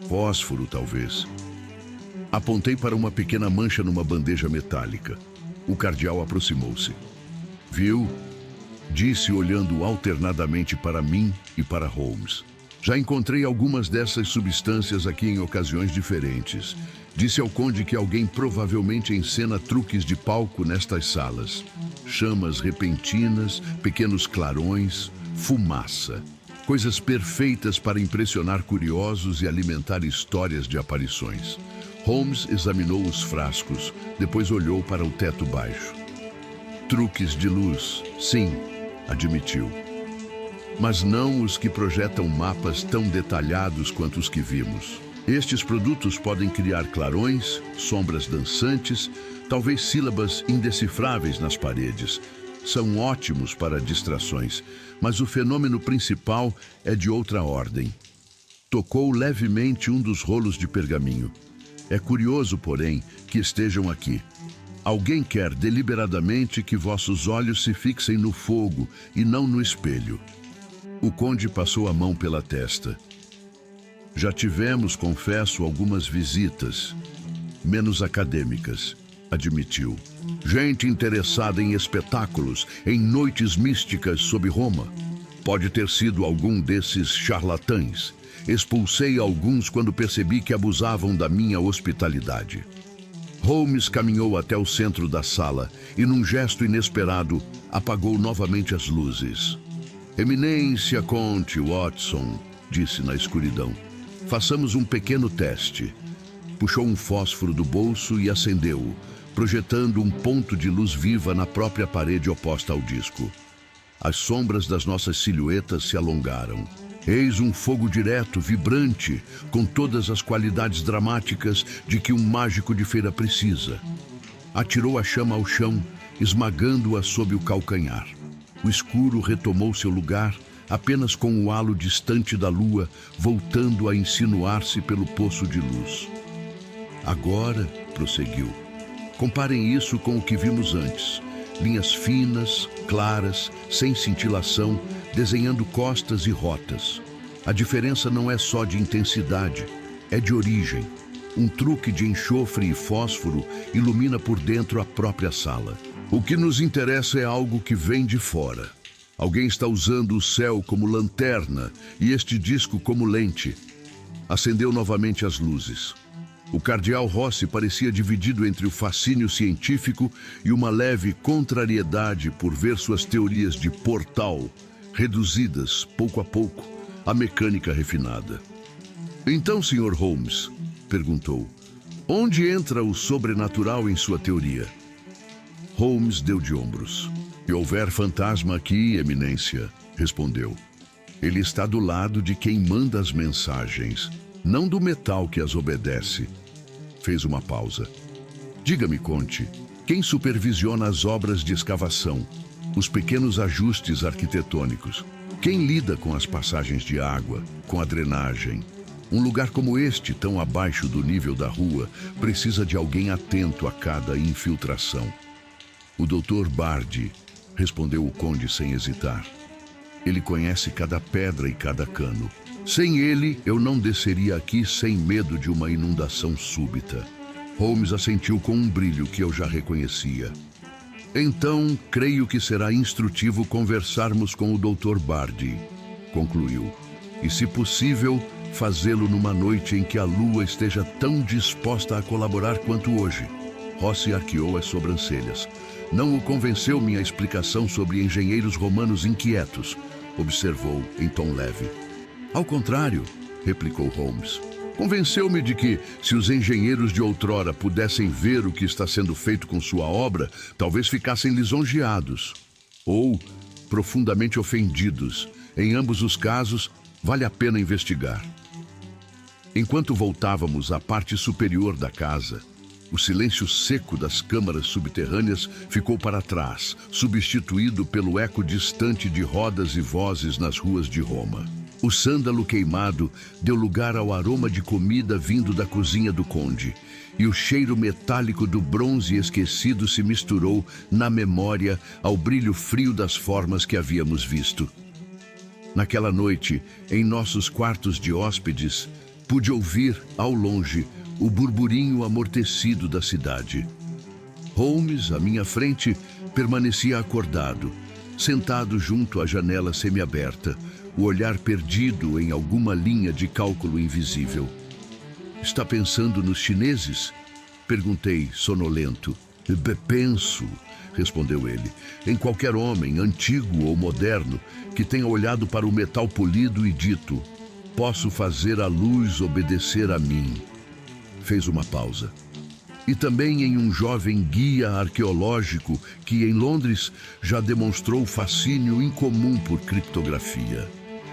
Fósforo, talvez. Apontei para uma pequena mancha numa bandeja metálica. O cardeal aproximou-se. Viu? Disse olhando alternadamente para mim e para Holmes. Já encontrei algumas dessas substâncias aqui em ocasiões diferentes. Disse ao conde que alguém provavelmente encena truques de palco nestas salas. Chamas repentinas, pequenos clarões, fumaça. Coisas perfeitas para impressionar curiosos e alimentar histórias de aparições. Holmes examinou os frascos, depois olhou para o teto baixo. Truques de luz, sim, admitiu. Mas não os que projetam mapas tão detalhados quanto os que vimos. Estes produtos podem criar clarões, sombras dançantes, talvez sílabas indecifráveis nas paredes. São ótimos para distrações, mas o fenômeno principal é de outra ordem. Tocou levemente um dos rolos de pergaminho. É curioso, porém, que estejam aqui. Alguém quer deliberadamente que vossos olhos se fixem no fogo e não no espelho. O conde passou a mão pela testa. Já tivemos, confesso, algumas visitas, menos acadêmicas, admitiu. Gente interessada em espetáculos, em noites místicas sob Roma. Pode ter sido algum desses charlatães. Expulsei alguns quando percebi que abusavam da minha hospitalidade. Holmes caminhou até o centro da sala e, num gesto inesperado, apagou novamente as luzes. Eminência Conte Watson, disse na escuridão. Façamos um pequeno teste. Puxou um fósforo do bolso e acendeu-o, projetando um ponto de luz viva na própria parede oposta ao disco. As sombras das nossas silhuetas se alongaram. Eis um fogo direto, vibrante, com todas as qualidades dramáticas de que um mágico de feira precisa. Atirou a chama ao chão, esmagando-a sob o calcanhar. O escuro retomou seu lugar, apenas com o halo distante da lua, voltando a insinuar-se pelo poço de luz. Agora, prosseguiu, comparem isso com o que vimos antes. Linhas finas, claras, sem cintilação, desenhando costas e rotas. A diferença não é só de intensidade, é de origem. Um truque de enxofre e fósforo ilumina por dentro a própria sala. O que nos interessa é algo que vem de fora. Alguém está usando o céu como lanterna e este disco como lente. Acendeu novamente as luzes. O cardeal Rossi parecia dividido entre o fascínio científico e uma leve contrariedade por ver suas teorias de portal reduzidas, pouco a pouco, à mecânica refinada. Então, Sr. Holmes, perguntou, onde entra o sobrenatural em sua teoria? Holmes deu de ombros. Se houver fantasma aqui, Eminência, respondeu. Ele está do lado de quem manda as mensagens, não do metal que as obedece. Fez uma pausa. Diga-me, Conte, quem supervisiona as obras de escavação, os pequenos ajustes arquitetônicos? Quem lida com as passagens de água, com a drenagem? Um lugar como este, tão abaixo do nível da rua, precisa de alguém atento a cada infiltração. O Dr. Bardi, respondeu o conde sem hesitar. Ele conhece cada pedra e cada cano. Sem ele, eu não desceria aqui sem medo de uma inundação súbita. Holmes assentiu com um brilho que eu já reconhecia. Então, creio que será instrutivo conversarmos com o Dr. Bardi, concluiu. E, se possível, fazê-lo numa noite em que a lua esteja tão disposta a colaborar quanto hoje. Rossi arqueou as sobrancelhas. Não o convenceu minha explicação sobre engenheiros romanos inquietos, observou em tom leve. Ao contrário, replicou Holmes, convenceu-me de que, se os engenheiros de outrora pudessem ver o que está sendo feito com sua obra, talvez ficassem lisonjeados ou profundamente ofendidos. Em ambos os casos, vale a pena investigar. Enquanto voltávamos à parte superior da casa, o silêncio seco das câmaras subterrâneas ficou para trás, substituído pelo eco distante de rodas e vozes nas ruas de Roma. O sândalo queimado deu lugar ao aroma de comida vindo da cozinha do conde, e o cheiro metálico do bronze esquecido se misturou na memória ao brilho frio das formas que havíamos visto. Naquela noite, em nossos quartos de hóspedes, pude ouvir, ao longe, o burburinho amortecido da cidade. Holmes, à minha frente, permanecia acordado, sentado junto à janela semiaberta, o olhar perdido em alguma linha de cálculo invisível. Está pensando nos chineses? Perguntei, sonolento. Penso, respondeu ele, em qualquer homem, antigo ou moderno, que tenha olhado para o metal polido e dito: posso fazer a luz obedecer a mim. Fez uma pausa. E também em um jovem guia arqueológico que, em Londres, já demonstrou fascínio incomum por criptografia.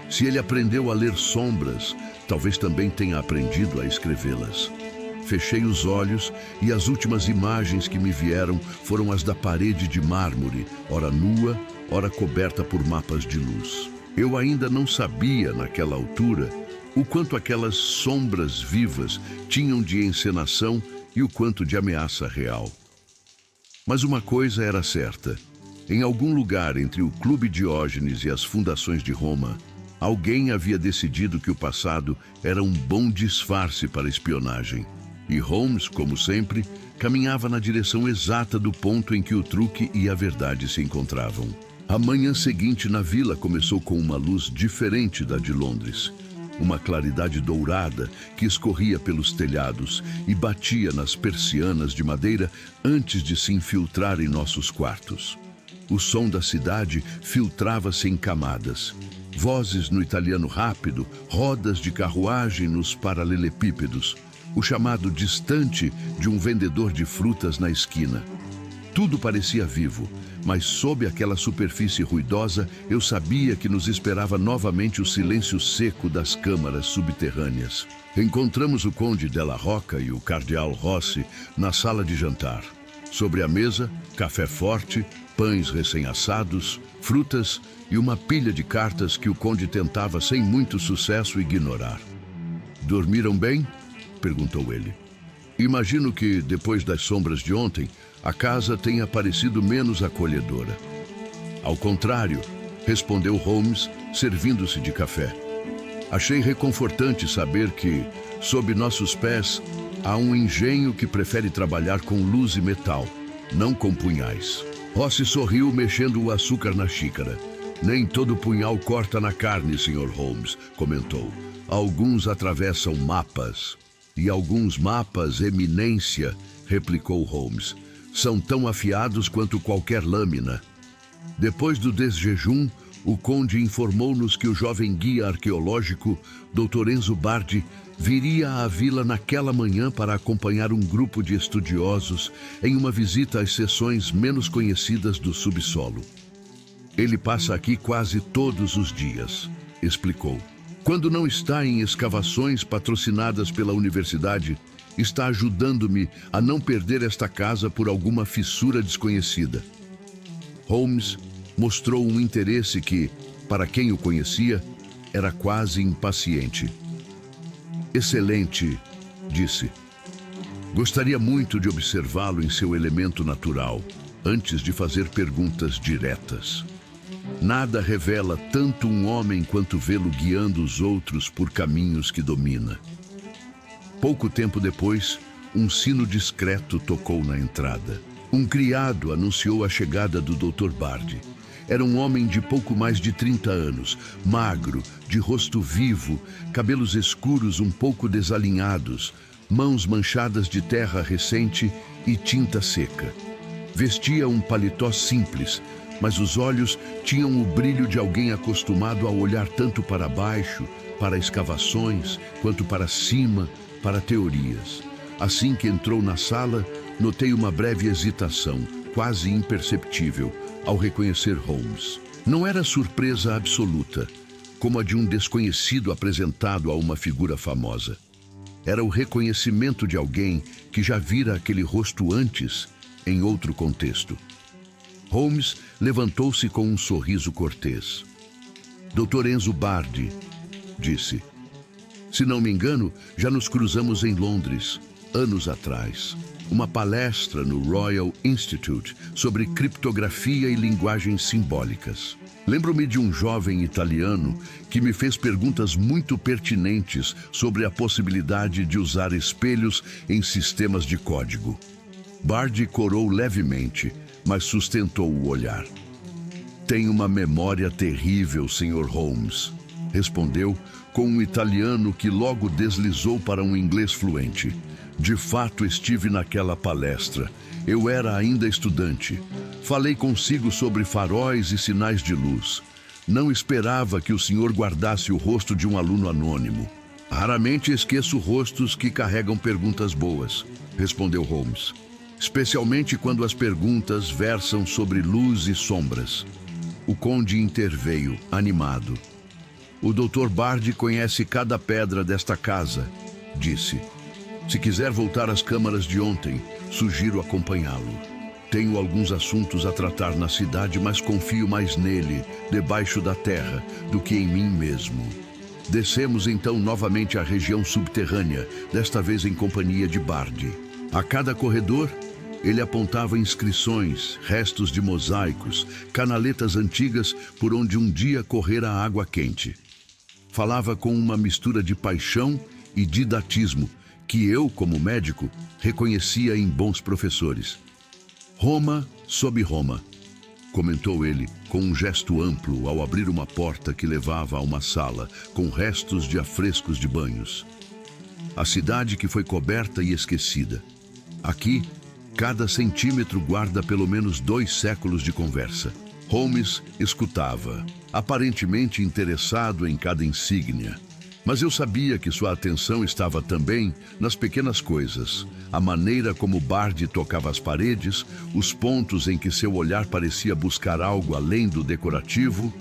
Se ele aprendeu a ler sombras, talvez também tenha aprendido a escrevê-las. Fechei os olhos e as últimas imagens que me vieram foram as da parede de mármore, ora nua, ora coberta por mapas de luz. Eu ainda não sabia, naquela altura, o quanto aquelas sombras vivas tinham de encenação e o quanto de ameaça real. Mas uma coisa era certa. Em algum lugar entre o Clube Diógenes e as fundações de Roma, alguém havia decidido que o passado era um bom disfarce para espionagem. E Holmes, como sempre, caminhava na direção exata do ponto em que o truque e a verdade se encontravam. A manhã seguinte na vila começou com uma luz diferente da de Londres. Uma claridade dourada que escorria pelos telhados e batia nas persianas de madeira antes de se infiltrar em nossos quartos. O som da cidade filtrava-se em camadas, Vozes no italiano rápido, rodas de carruagem nos paralelepípedos, o chamado distante de um vendedor de frutas na esquina. Tudo parecia vivo, mas sob aquela superfície ruidosa eu sabia que nos esperava novamente o silêncio seco das câmaras subterrâneas. Encontramos o conde Della Rocca e o cardeal Rossi na sala de jantar. Sobre a mesa, café forte, pães recém-assados, frutas e uma pilha de cartas que o conde tentava sem muito sucesso ignorar. "Dormiram bem?" perguntou ele. "Imagino que, depois das sombras de ontem, a casa tenha parecido menos acolhedora." "Ao contrário", respondeu Holmes, servindo-se de café. "Achei reconfortante saber que, sob nossos pés, há um engenho que prefere trabalhar com luz e metal, não com punhais." Rossi sorriu, mexendo o açúcar na xícara. "Nem todo punhal corta na carne, Sr. Holmes", comentou. "Alguns atravessam mapas." "E alguns mapas, eminência", replicou Holmes. "São tão afiados quanto qualquer lâmina." Depois do desjejum, o conde informou-nos que o jovem guia arqueológico, Dr. Enzo Bardi, viria à vila naquela manhã para acompanhar um grupo de estudiosos em uma visita às seções menos conhecidas do subsolo. "Ele passa aqui quase todos os dias", explicou. "Quando não está em escavações patrocinadas pela universidade, está ajudando-me a não perder esta casa por alguma fissura desconhecida." Holmes mostrou um interesse que, para quem o conhecia, era quase impaciente. "Excelente", disse. "Gostaria muito de observá-lo em seu elemento natural, antes de fazer perguntas diretas. Nada revela tanto um homem quanto vê-lo guiando os outros por caminhos que domina." Pouco tempo depois, um sino discreto tocou na entrada. Um criado anunciou a chegada do Dr. Bardi. Era um homem de pouco mais de 30 anos, magro, de rosto vivo, cabelos escuros um pouco desalinhados, mãos manchadas de terra recente e tinta seca. Vestia um paletó simples, mas os olhos tinham o brilho de alguém acostumado a olhar tanto para baixo, para escavações, quanto para cima, para teorias. Assim que entrou na sala, notei uma breve hesitação, quase imperceptível, ao reconhecer Holmes. Não era surpresa absoluta, como a de um desconhecido apresentado a uma figura famosa. Era o reconhecimento de alguém que já vira aquele rosto antes, em outro contexto. Holmes levantou-se com um sorriso cortês. "Dr. Enzo Bardi", disse. "Se não me engano, já nos cruzamos em Londres, anos atrás. Uma palestra no Royal Institute sobre criptografia e linguagens simbólicas. Lembro-me de um jovem italiano que me fez perguntas muito pertinentes sobre a possibilidade de usar espelhos em sistemas de código." Bardi corou levemente, mas sustentou o olhar. "Tem uma memória terrível, Sr. Holmes", respondeu com um italiano que logo deslizou para um inglês fluente. "De fato, estive naquela palestra. Eu era ainda estudante. Falei consigo sobre faróis e sinais de luz. Não esperava que o senhor guardasse o rosto de um aluno anônimo." "Raramente esqueço rostos que carregam perguntas boas", respondeu Holmes. "Especialmente quando as perguntas versam sobre luz e sombras." O conde interveio, animado. "O Dr. Bardi conhece cada pedra desta casa", disse. "Se quiser voltar às câmaras de ontem, sugiro acompanhá-lo. Tenho alguns assuntos a tratar na cidade, mas confio mais nele, debaixo da terra, do que em mim mesmo." Descemos então novamente à região subterrânea, desta vez em companhia de Bardi. A cada corredor, ele apontava inscrições, restos de mosaicos, canaletas antigas por onde um dia correra a água quente. Falava com uma mistura de paixão e didatismo, que eu, como médico, reconhecia em bons professores. "Roma sob Roma", comentou ele, com um gesto amplo ao abrir uma porta que levava a uma sala com restos de afrescos de banhos. "A cidade que foi coberta e esquecida. Aqui, cada centímetro guarda pelo menos 2 séculos de conversa." Holmes escutava, aparentemente interessado em cada insígnia. Mas eu sabia que sua atenção estava também nas pequenas coisas. A maneira como Bard tocava as paredes, os pontos em que seu olhar parecia buscar algo além do decorativo,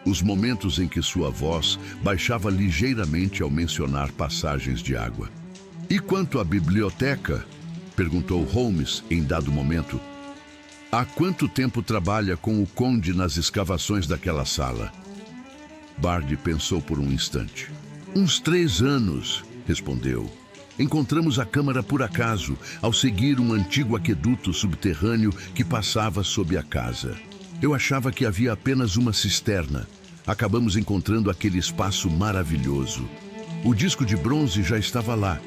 os momentos em que sua voz baixava ligeiramente ao mencionar passagens de água. "E quanto à biblioteca?" perguntou Holmes em dado momento. "Há quanto tempo trabalha com o conde nas escavações daquela sala?" Bard pensou por um instante. "Uns 3 anos", respondeu. "Encontramos a câmara por acaso, ao seguir um antigo aqueduto subterrâneo que passava sob a casa. Eu achava que havia apenas uma cisterna. Acabamos encontrando aquele espaço maravilhoso. O disco de bronze já estava lá,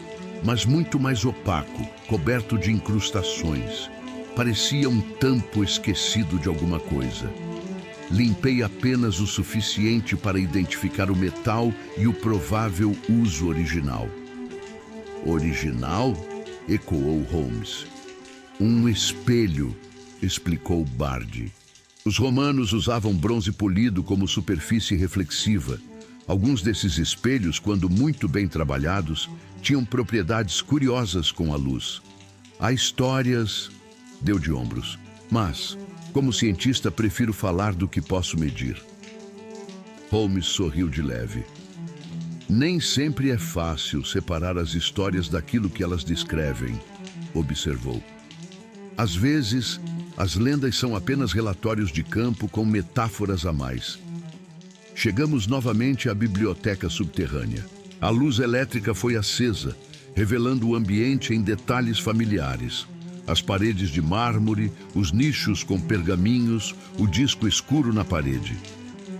mas muito mais opaco, coberto de incrustações. Parecia um tampo esquecido de alguma coisa. Limpei apenas o suficiente para identificar o metal e o provável uso original." "Original?" ecoou Holmes. "Um espelho", explicou Bard. "Os romanos usavam bronze polido como superfície reflexiva. Alguns desses espelhos, quando muito bem trabalhados, tinham propriedades curiosas com a luz. Há histórias..." Deu de ombros. "Mas, como cientista, prefiro falar do que posso medir." Holmes sorriu de leve. "Nem sempre é fácil separar as histórias daquilo que elas descrevem", observou. "Às vezes, as lendas são apenas relatórios de campo com metáforas a mais." Chegamos novamente à biblioteca subterrânea. A luz elétrica foi acesa, revelando o ambiente em detalhes familiares. As paredes de mármore, os nichos com pergaminhos, o disco escuro na parede.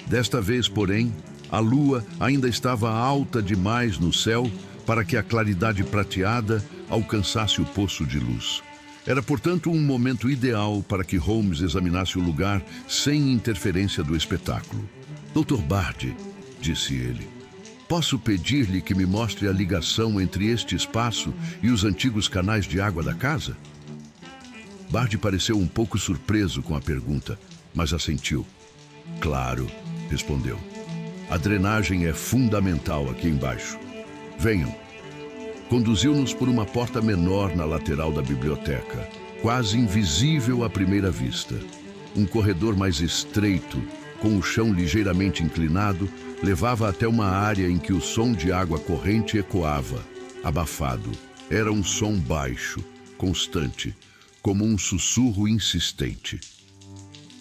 Desta vez, porém, a lua ainda estava alta demais no céu para que a claridade prateada alcançasse o poço de luz. Era, portanto, um momento ideal para que Holmes examinasse o lugar sem interferência do espetáculo. "Dr. Bard", disse ele, "posso pedir-lhe que me mostre a ligação entre este espaço e os antigos canais de água da casa?" Bard pareceu um pouco surpreso com a pergunta, mas assentiu. "Claro", respondeu. "A drenagem é fundamental aqui embaixo. Venham." Conduziu-nos por uma porta menor na lateral da biblioteca, quase invisível à primeira vista. Um corredor mais estreito, com o chão ligeiramente inclinado, levava até uma área em que o som de água corrente ecoava, abafado. Era um som baixo, constante, como um sussurro insistente.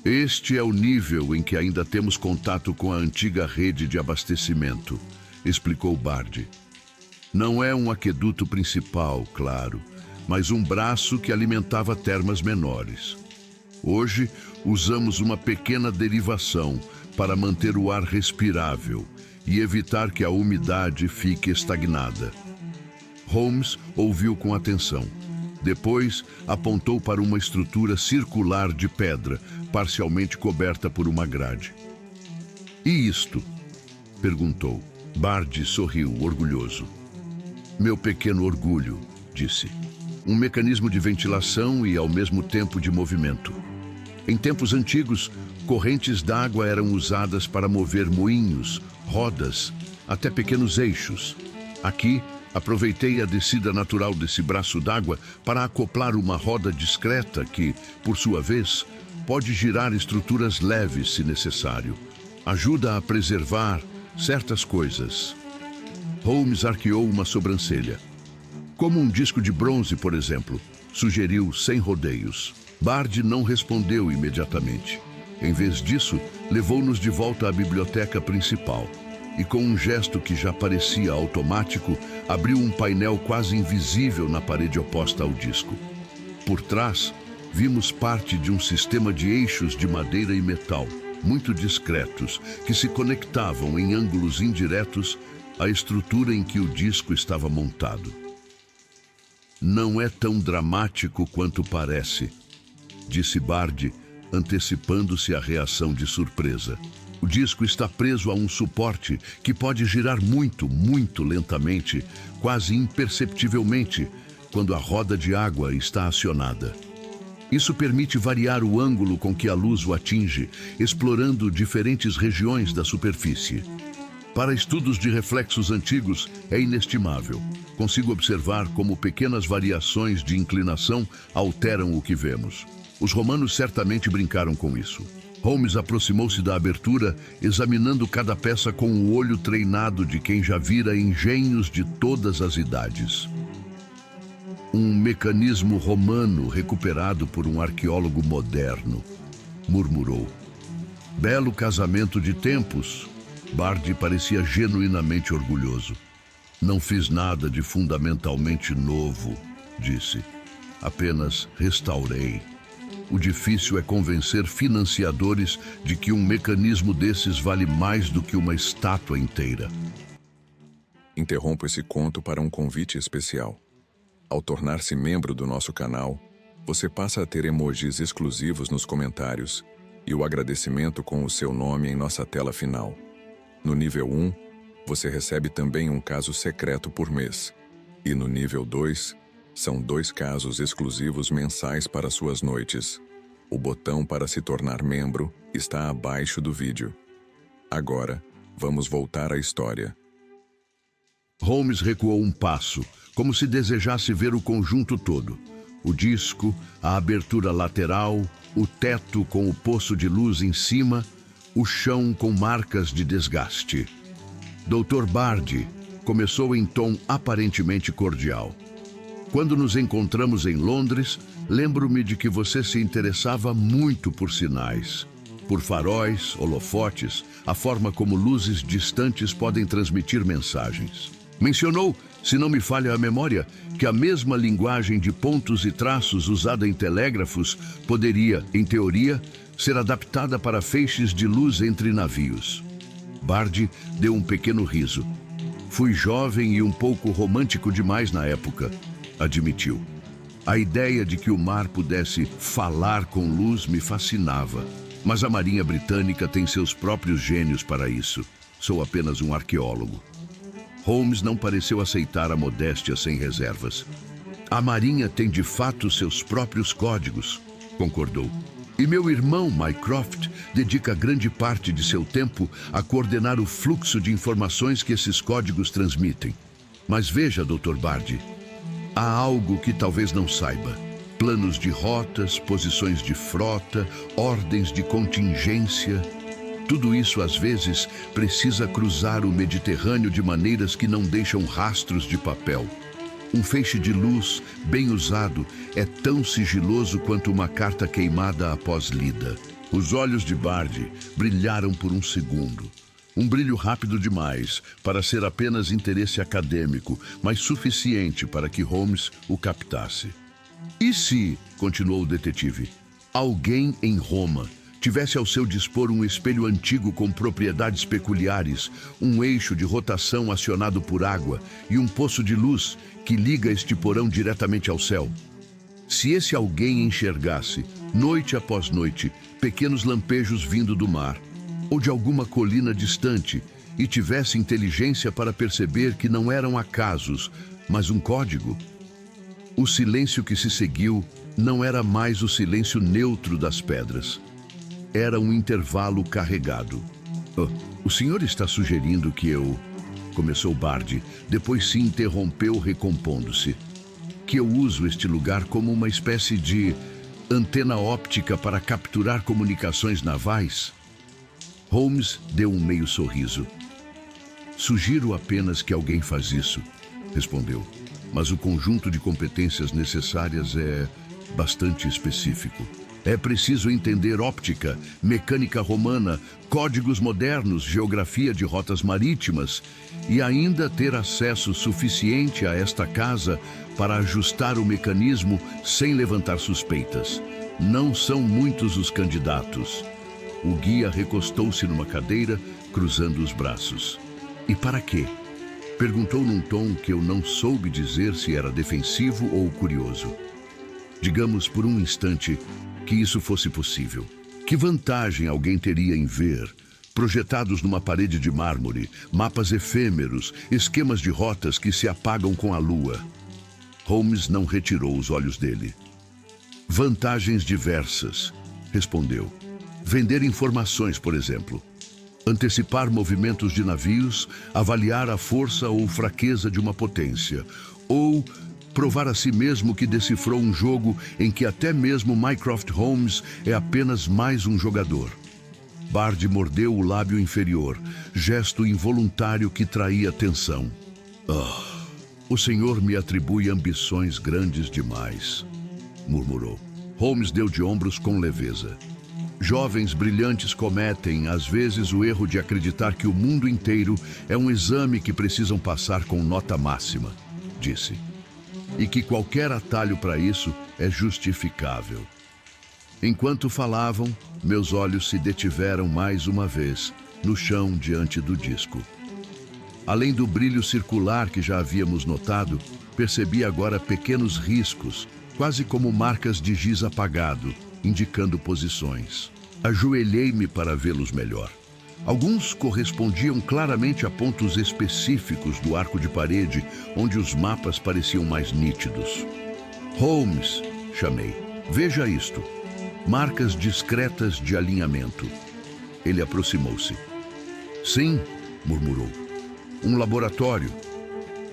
"Este é o nível em que ainda temos contato com a antiga rede de abastecimento", explicou Bard. "Não é um aqueduto principal, claro, mas um braço que alimentava termas menores. Hoje, usamos uma pequena derivação para manter o ar respirável e evitar que a umidade fique estagnada." Holmes ouviu com atenção. Depois, apontou para uma estrutura circular de pedra, parcialmente coberta por uma grade. "E isto?" perguntou. Bard sorriu, orgulhoso. "Meu pequeno orgulho", disse. "Um mecanismo de ventilação e, ao mesmo tempo, de movimento. Em tempos antigos, correntes d'água eram usadas para mover moinhos, rodas, até pequenos eixos. Aqui, aproveitei a descida natural desse braço d'água para acoplar uma roda discreta que, por sua vez, pode girar estruturas leves se necessário. Ajuda a preservar certas coisas." Holmes arqueou uma sobrancelha. "Como um disco de bronze, por exemplo", sugeriu sem rodeios. Bard não respondeu imediatamente. Em vez disso, levou-nos de volta à biblioteca principal e, com um gesto que já parecia automático, abriu um painel quase invisível na parede oposta ao disco. Por trás, vimos parte de um sistema de eixos de madeira e metal, muito discretos, que se conectavam em ângulos indiretos à estrutura em que o disco estava montado. "Não é tão dramático quanto parece", disse Bard, antecipando-se à reação de surpresa. "O disco está preso a um suporte que pode girar muito, muito lentamente, quase imperceptivelmente, quando a roda de água está acionada." Isso permite variar o ângulo com que a luz o atinge, explorando diferentes regiões da superfície. Para estudos de reflexos antigos, é inestimável. Consigo observar como pequenas variações de inclinação alteram o que vemos. Os romanos certamente brincaram com isso. Holmes aproximou-se da abertura, examinando cada peça com o olho treinado de quem já vira engenhos de todas as idades. Um mecanismo romano recuperado por um arqueólogo moderno, murmurou. Belo casamento de tempos. Bardi parecia genuinamente orgulhoso. Não fiz nada de fundamentalmente novo, disse. Apenas restaurei. O difícil é convencer financiadores de que um mecanismo desses vale mais do que uma estátua inteira. Interrompo esse conto para um convite especial. Ao tornar-se membro do nosso canal, você passa a ter emojis exclusivos nos comentários e o agradecimento com o seu nome em nossa tela final. No nível 1, você recebe também um caso secreto por mês. E no nível 2, são 2 casos exclusivos mensais para suas noites. O botão para se tornar membro está abaixo do vídeo. Agora, vamos voltar à história. Holmes recuou um passo, como se desejasse ver o conjunto todo. O disco, a abertura lateral, o teto com o poço de luz em cima, o chão com marcas de desgaste. Dr. Bardi começou em tom aparentemente cordial. Quando nos encontramos em Londres, lembro-me de que você se interessava muito por sinais. Por faróis, holofotes, a forma como luzes distantes podem transmitir mensagens. Mencionou, se não me falha a memória, que a mesma linguagem de pontos e traços usada em telégrafos poderia, em teoria, ser adaptada para feixes de luz entre navios. Bardi deu um pequeno riso. Fui jovem e um pouco romântico demais na época, admitiu. A ideia de que o mar pudesse falar com luz me fascinava, mas a Marinha Britânica tem seus próprios gênios para isso. Sou apenas um arqueólogo. Holmes não pareceu aceitar a modéstia sem reservas. A Marinha tem de fato seus próprios códigos, concordou. E meu irmão, Mycroft, dedica grande parte de seu tempo a coordenar o fluxo de informações que esses códigos transmitem. Mas veja, Dr. Bardi, há algo que talvez não saiba. Planos de rotas, posições de frota, ordens de contingência. Tudo isso, às vezes, precisa cruzar o Mediterrâneo de maneiras que não deixam rastros de papel. Um feixe de luz, bem usado, é tão sigiloso quanto uma carta queimada após lida. Os olhos de Bardi brilharam por um segundo. Um brilho rápido demais para ser apenas interesse acadêmico, mas suficiente para que Holmes o captasse. E se, continuou o detetive, alguém em Roma tivesse ao seu dispor um espelho antigo com propriedades peculiares, um eixo de rotação acionado por água e um poço de luz que liga este porão diretamente ao céu? Se esse alguém enxergasse, noite após noite, pequenos lampejos vindo do mar ou de alguma colina distante e tivesse inteligência para perceber que não eram acasos, mas um código, o silêncio que se seguiu não era mais o silêncio neutro das pedras. Era um intervalo carregado. O senhor está sugerindo que eu... Começou Bardi, depois se interrompeu recompondo-se. Que eu uso este lugar como uma espécie de antena óptica para capturar comunicações navais? Holmes deu um meio sorriso. Sugiro apenas que alguém faz isso, respondeu. Mas o conjunto de competências necessárias é bastante específico. É preciso entender óptica, mecânica romana, códigos modernos, geografia de rotas marítimas e ainda ter acesso suficiente a esta casa para ajustar o mecanismo sem levantar suspeitas. Não são muitos os candidatos. O guia recostou-se numa cadeira, cruzando os braços. E para quê? Perguntou num tom que eu não soube dizer se era defensivo ou curioso. Digamos por um instante que isso fosse possível. Que vantagem alguém teria em ver, projetados numa parede de mármore, mapas efêmeros, esquemas de rotas que se apagam com a lua? Holmes não retirou os olhos dele. Vantagens diversas, respondeu. Vender informações, por exemplo. Antecipar movimentos de navios, avaliar a força ou fraqueza de uma potência. Ou provar a si mesmo que decifrou um jogo em que até mesmo Mycroft Holmes é apenas mais um jogador. Bard mordeu o lábio inferior, gesto involuntário que traía tensão. O senhor me atribui ambições grandes demais, murmurou. Holmes deu de ombros com leveza. Jovens brilhantes cometem, às vezes, o erro de acreditar que o mundo inteiro é um exame que precisam passar com nota máxima, disse. E que qualquer atalho para isso é justificável. Enquanto falavam, meus olhos se detiveram mais uma vez, no chão diante do disco. Além do brilho circular que já havíamos notado, percebi agora pequenos riscos, quase como marcas de giz apagado, indicando posições. Ajoelhei-me para vê-los melhor. Alguns correspondiam claramente a pontos específicos do arco de parede, onde os mapas pareciam mais nítidos. Holmes, chamei. Veja isto. Marcas discretas de alinhamento. Ele aproximou-se. Sim, murmurou. Um laboratório.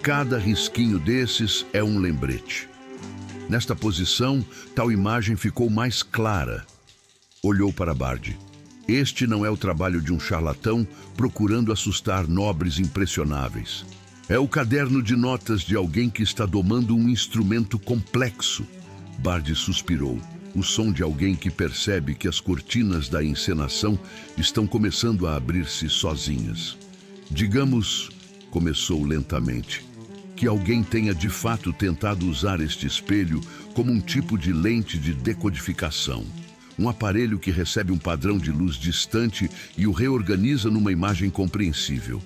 Cada risquinho desses é um lembrete. Nesta posição, tal imagem ficou mais clara. Olhou para Bard. Este não é o trabalho de um charlatão procurando assustar nobres impressionáveis. É o caderno de notas de alguém que está domando um instrumento complexo. Bard suspirou. O som de alguém que percebe que as cortinas da encenação estão começando a abrir-se sozinhas. Digamos, começou lentamente, que alguém tenha de fato tentado usar este espelho como um tipo de lente de decodificação. Um aparelho que recebe um padrão de luz distante e o reorganiza numa imagem compreensível.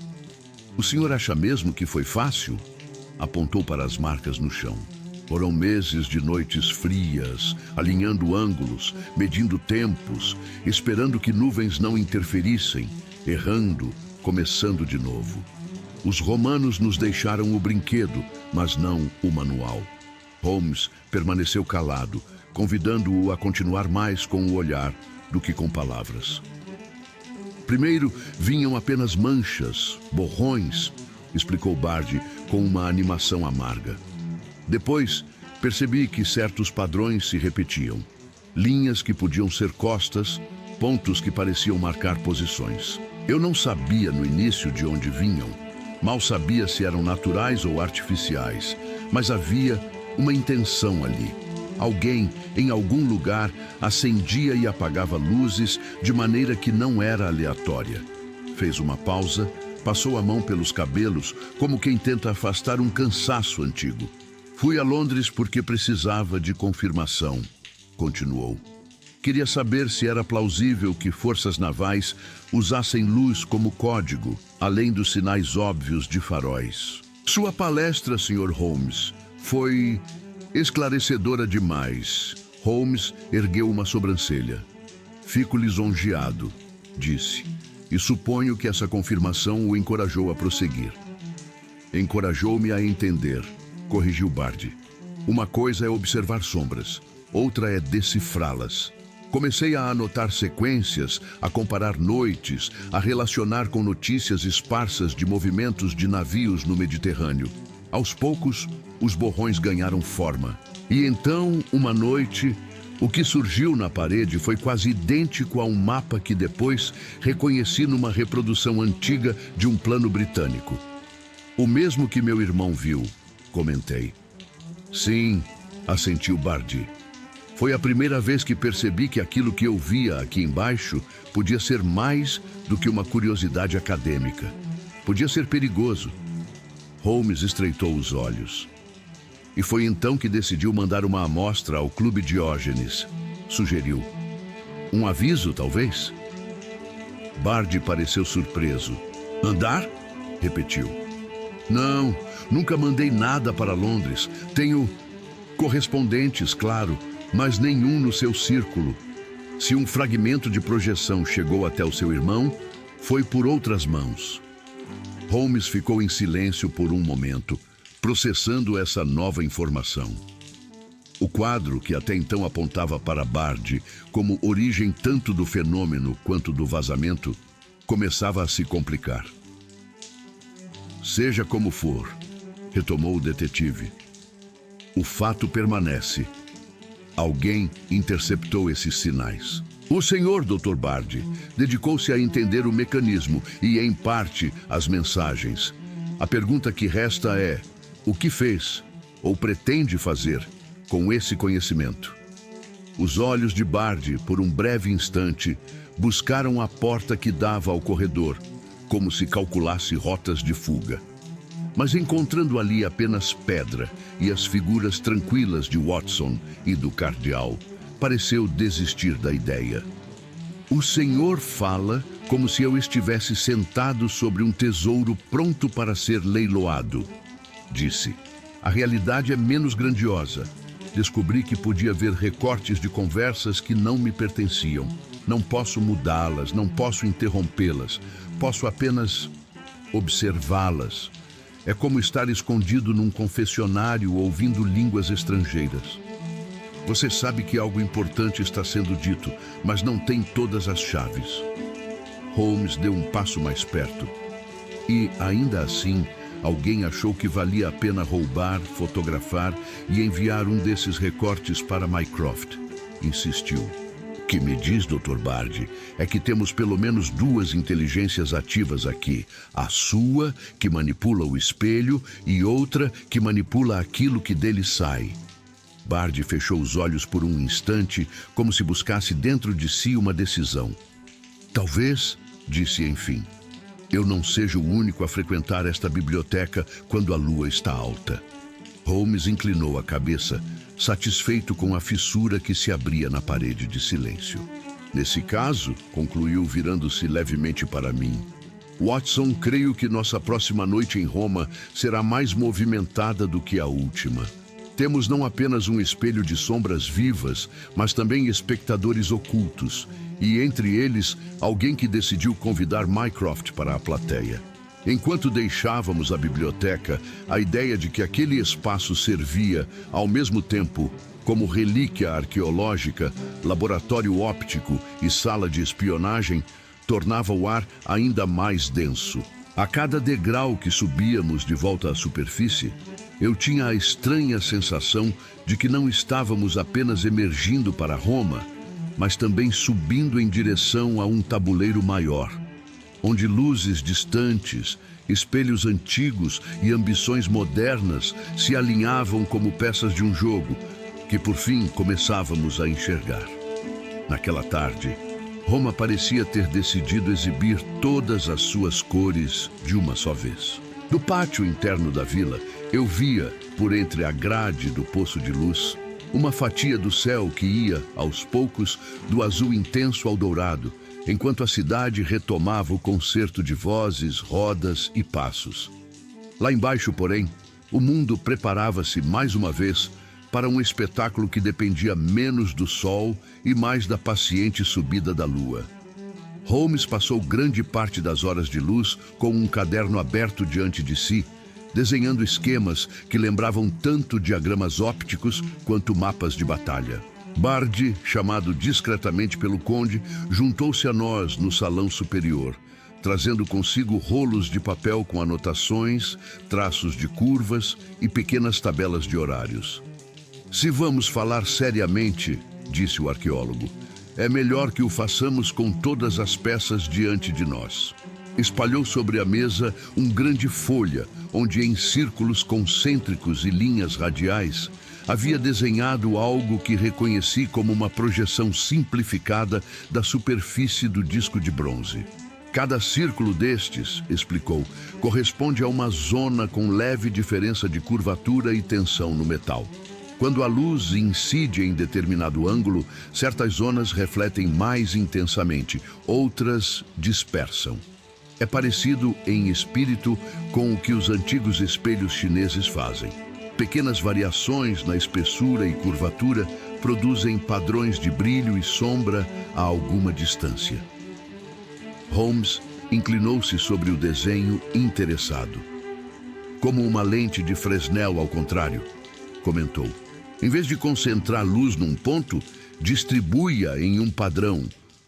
O senhor acha mesmo que foi fácil? Apontou para as marcas no chão. Foram meses de noites frias, alinhando ângulos, medindo tempos, esperando que nuvens não interferissem, errando, começando de novo. Os romanos nos deixaram o brinquedo, mas não o manual. Holmes permaneceu calado, convidando-o a continuar mais com o olhar do que com palavras. Primeiro vinham apenas manchas, borrões, explicou Bard com uma animação amarga. Depois, percebi que certos padrões se repetiam. Linhas que podiam ser costas, pontos que pareciam marcar posições. Eu não sabia no início de onde vinham. Mal sabia se eram naturais ou artificiais, mas havia uma intenção ali. Alguém, em algum lugar, acendia e apagava luzes de maneira que não era aleatória. Fez uma pausa, passou a mão pelos cabelos, como quem tenta afastar um cansaço antigo. Fui a Londres porque precisava de confirmação, continuou. Queria saber se era plausível que forças navais usassem luz como código, além dos sinais óbvios de faróis. Sua palestra, Sr. Holmes, foi esclarecedora demais. Holmes ergueu uma sobrancelha. Fico lisonjeado, disse, e suponho que essa confirmação o encorajou a prosseguir. Encorajou-me a entender, corrigiu Bard. Uma coisa é observar sombras, outra é decifrá-las. Comecei a anotar sequências, a comparar noites, a relacionar com notícias esparsas de movimentos de navios no Mediterrâneo. Aos poucos, os borrões ganharam forma. E então, uma noite, o que surgiu na parede foi quase idêntico a um mapa que depois reconheci numa reprodução antiga de um plano britânico. O mesmo que meu irmão viu, comentei. Sim, assentiu Bard. Foi a primeira vez que percebi que aquilo que eu via aqui embaixo podia ser mais do que uma curiosidade acadêmica. Podia ser perigoso. Holmes estreitou os olhos. E foi então que decidiu mandar uma amostra ao Clube Diógenes, sugeriu. Um aviso, talvez? Bard pareceu surpreso. Mandar? Repetiu. Não, nunca mandei nada para Londres. Tenho correspondentes, claro, mas nenhum no seu círculo. Se um fragmento de projeção chegou até o seu irmão, foi por outras mãos. Holmes ficou em silêncio por um momento, processando essa nova informação. O quadro, que até então apontava para Bard como origem tanto do fenômeno quanto do vazamento, começava a se complicar. Seja como for, retomou o detetive, o fato permanece. Alguém interceptou esses sinais. O senhor, Dr. Bard, dedicou-se a entender o mecanismo e, em parte, as mensagens. A pergunta que resta é: o que fez, ou pretende fazer, com esse conhecimento? Os olhos de Bard, por um breve instante, buscaram a porta que dava ao corredor, como se calculasse rotas de fuga. Mas encontrando ali apenas pedra e as figuras tranquilas de Watson e do cardeal, pareceu desistir da ideia. O senhor fala como se eu estivesse sentado sobre um tesouro pronto para ser leiloado, disse. A realidade é menos grandiosa. Descobri que podia ver recortes de conversas que não me pertenciam. Não posso mudá-las, não posso interrompê-las. Posso apenas observá-las. É como estar escondido num confessionário ouvindo línguas estrangeiras. Você sabe que algo importante está sendo dito, mas não tem todas as chaves. Holmes deu um passo mais perto. E, ainda assim, alguém achou que valia a pena roubar, fotografar e enviar um desses recortes para Mycroft. Insistiu. O que me diz, Dr. Bard, é que temos pelo menos duas inteligências ativas aqui. A sua, que manipula o espelho, e outra que manipula aquilo que dele sai. Bard fechou os olhos por um instante, como se buscasse dentro de si uma decisão. Talvez, disse enfim, eu não seja o único a frequentar esta biblioteca quando a lua está alta. Holmes inclinou a cabeça, satisfeito com a fissura que se abria na parede de silêncio. Nesse caso, concluiu virando-se levemente para mim, Watson, creio que nossa próxima noite em Roma será mais movimentada do que a última. Temos não apenas um espelho de sombras vivas, mas também espectadores ocultos, e entre eles, alguém que decidiu convidar Mycroft para a plateia. Enquanto deixávamos a biblioteca, a ideia de que aquele espaço servia, ao mesmo tempo, como relíquia arqueológica, laboratório óptico e sala de espionagem, tornava o ar ainda mais denso. A cada degrau que subíamos de volta à superfície, eu tinha a estranha sensação de que não estávamos apenas emergindo para Roma, mas também subindo em direção a um tabuleiro maior, onde luzes distantes, espelhos antigos e ambições modernas se alinhavam como peças de um jogo, que por fim começávamos a enxergar. Naquela tarde, Roma parecia ter decidido exibir todas as suas cores de uma só vez. No pátio interno da vila, eu via, por entre a grade do poço de luz, uma fatia do céu que ia, aos poucos, do azul intenso ao dourado, enquanto a cidade retomava o concerto de vozes, rodas e passos. Lá embaixo, porém, o mundo preparava-se mais uma vez para um espetáculo que dependia menos do sol e mais da paciente subida da lua. Holmes passou grande parte das horas de luz com um caderno aberto diante de si, desenhando esquemas que lembravam tanto diagramas ópticos quanto mapas de batalha. Bard, chamado discretamente pelo conde, juntou-se a nós no salão superior, trazendo consigo rolos de papel com anotações, traços de curvas e pequenas tabelas de horários. Se vamos falar seriamente, disse o arqueólogo, é melhor que o façamos com todas as peças diante de nós. Espalhou sobre a mesa um grande folha, onde em círculos concêntricos e linhas radiais, havia desenhado algo que reconheci como uma projeção simplificada da superfície do disco de bronze. Cada círculo destes, explicou, corresponde a uma zona com leve diferença de curvatura e tensão no metal. Quando a luz incide em determinado ângulo, certas zonas refletem mais intensamente, outras dispersam. É parecido em espírito com o que os antigos espelhos chineses fazem. Pequenas variações na espessura e curvatura produzem padrões de brilho e sombra a alguma distância. Holmes inclinou-se sobre o desenho interessado. Como uma lente de Fresnel ao contrário, comentou. Em vez de concentrar luz num ponto, distribui-a em um padrão.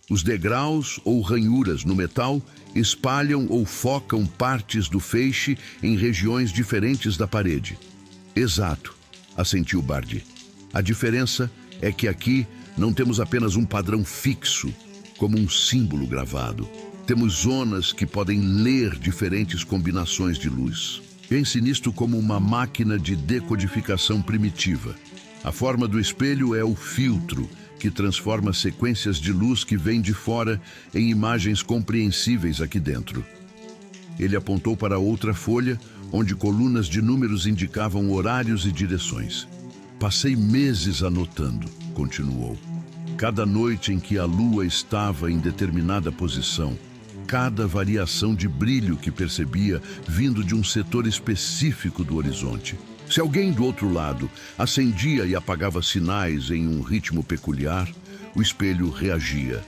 Os degraus ou ranhuras no metal espalham ou focam partes do feixe em regiões diferentes da parede. Exato, assentiu Bardi. A diferença é que aqui não temos apenas um padrão fixo, como um símbolo gravado. Temos zonas que podem ler diferentes combinações de luz. Pense nisto como uma máquina de decodificação primitiva. A forma do espelho é o filtro, que transforma sequências de luz que vêm de fora em imagens compreensíveis aqui dentro. Ele apontou para outra folha, onde colunas de números indicavam horários e direções. Passei meses anotando, continuou. Cada noite em que a lua estava em determinada posição, cada variação de brilho que percebia vindo de um setor específico do horizonte. Se alguém do outro lado acendia e apagava sinais em um ritmo peculiar, o espelho reagia.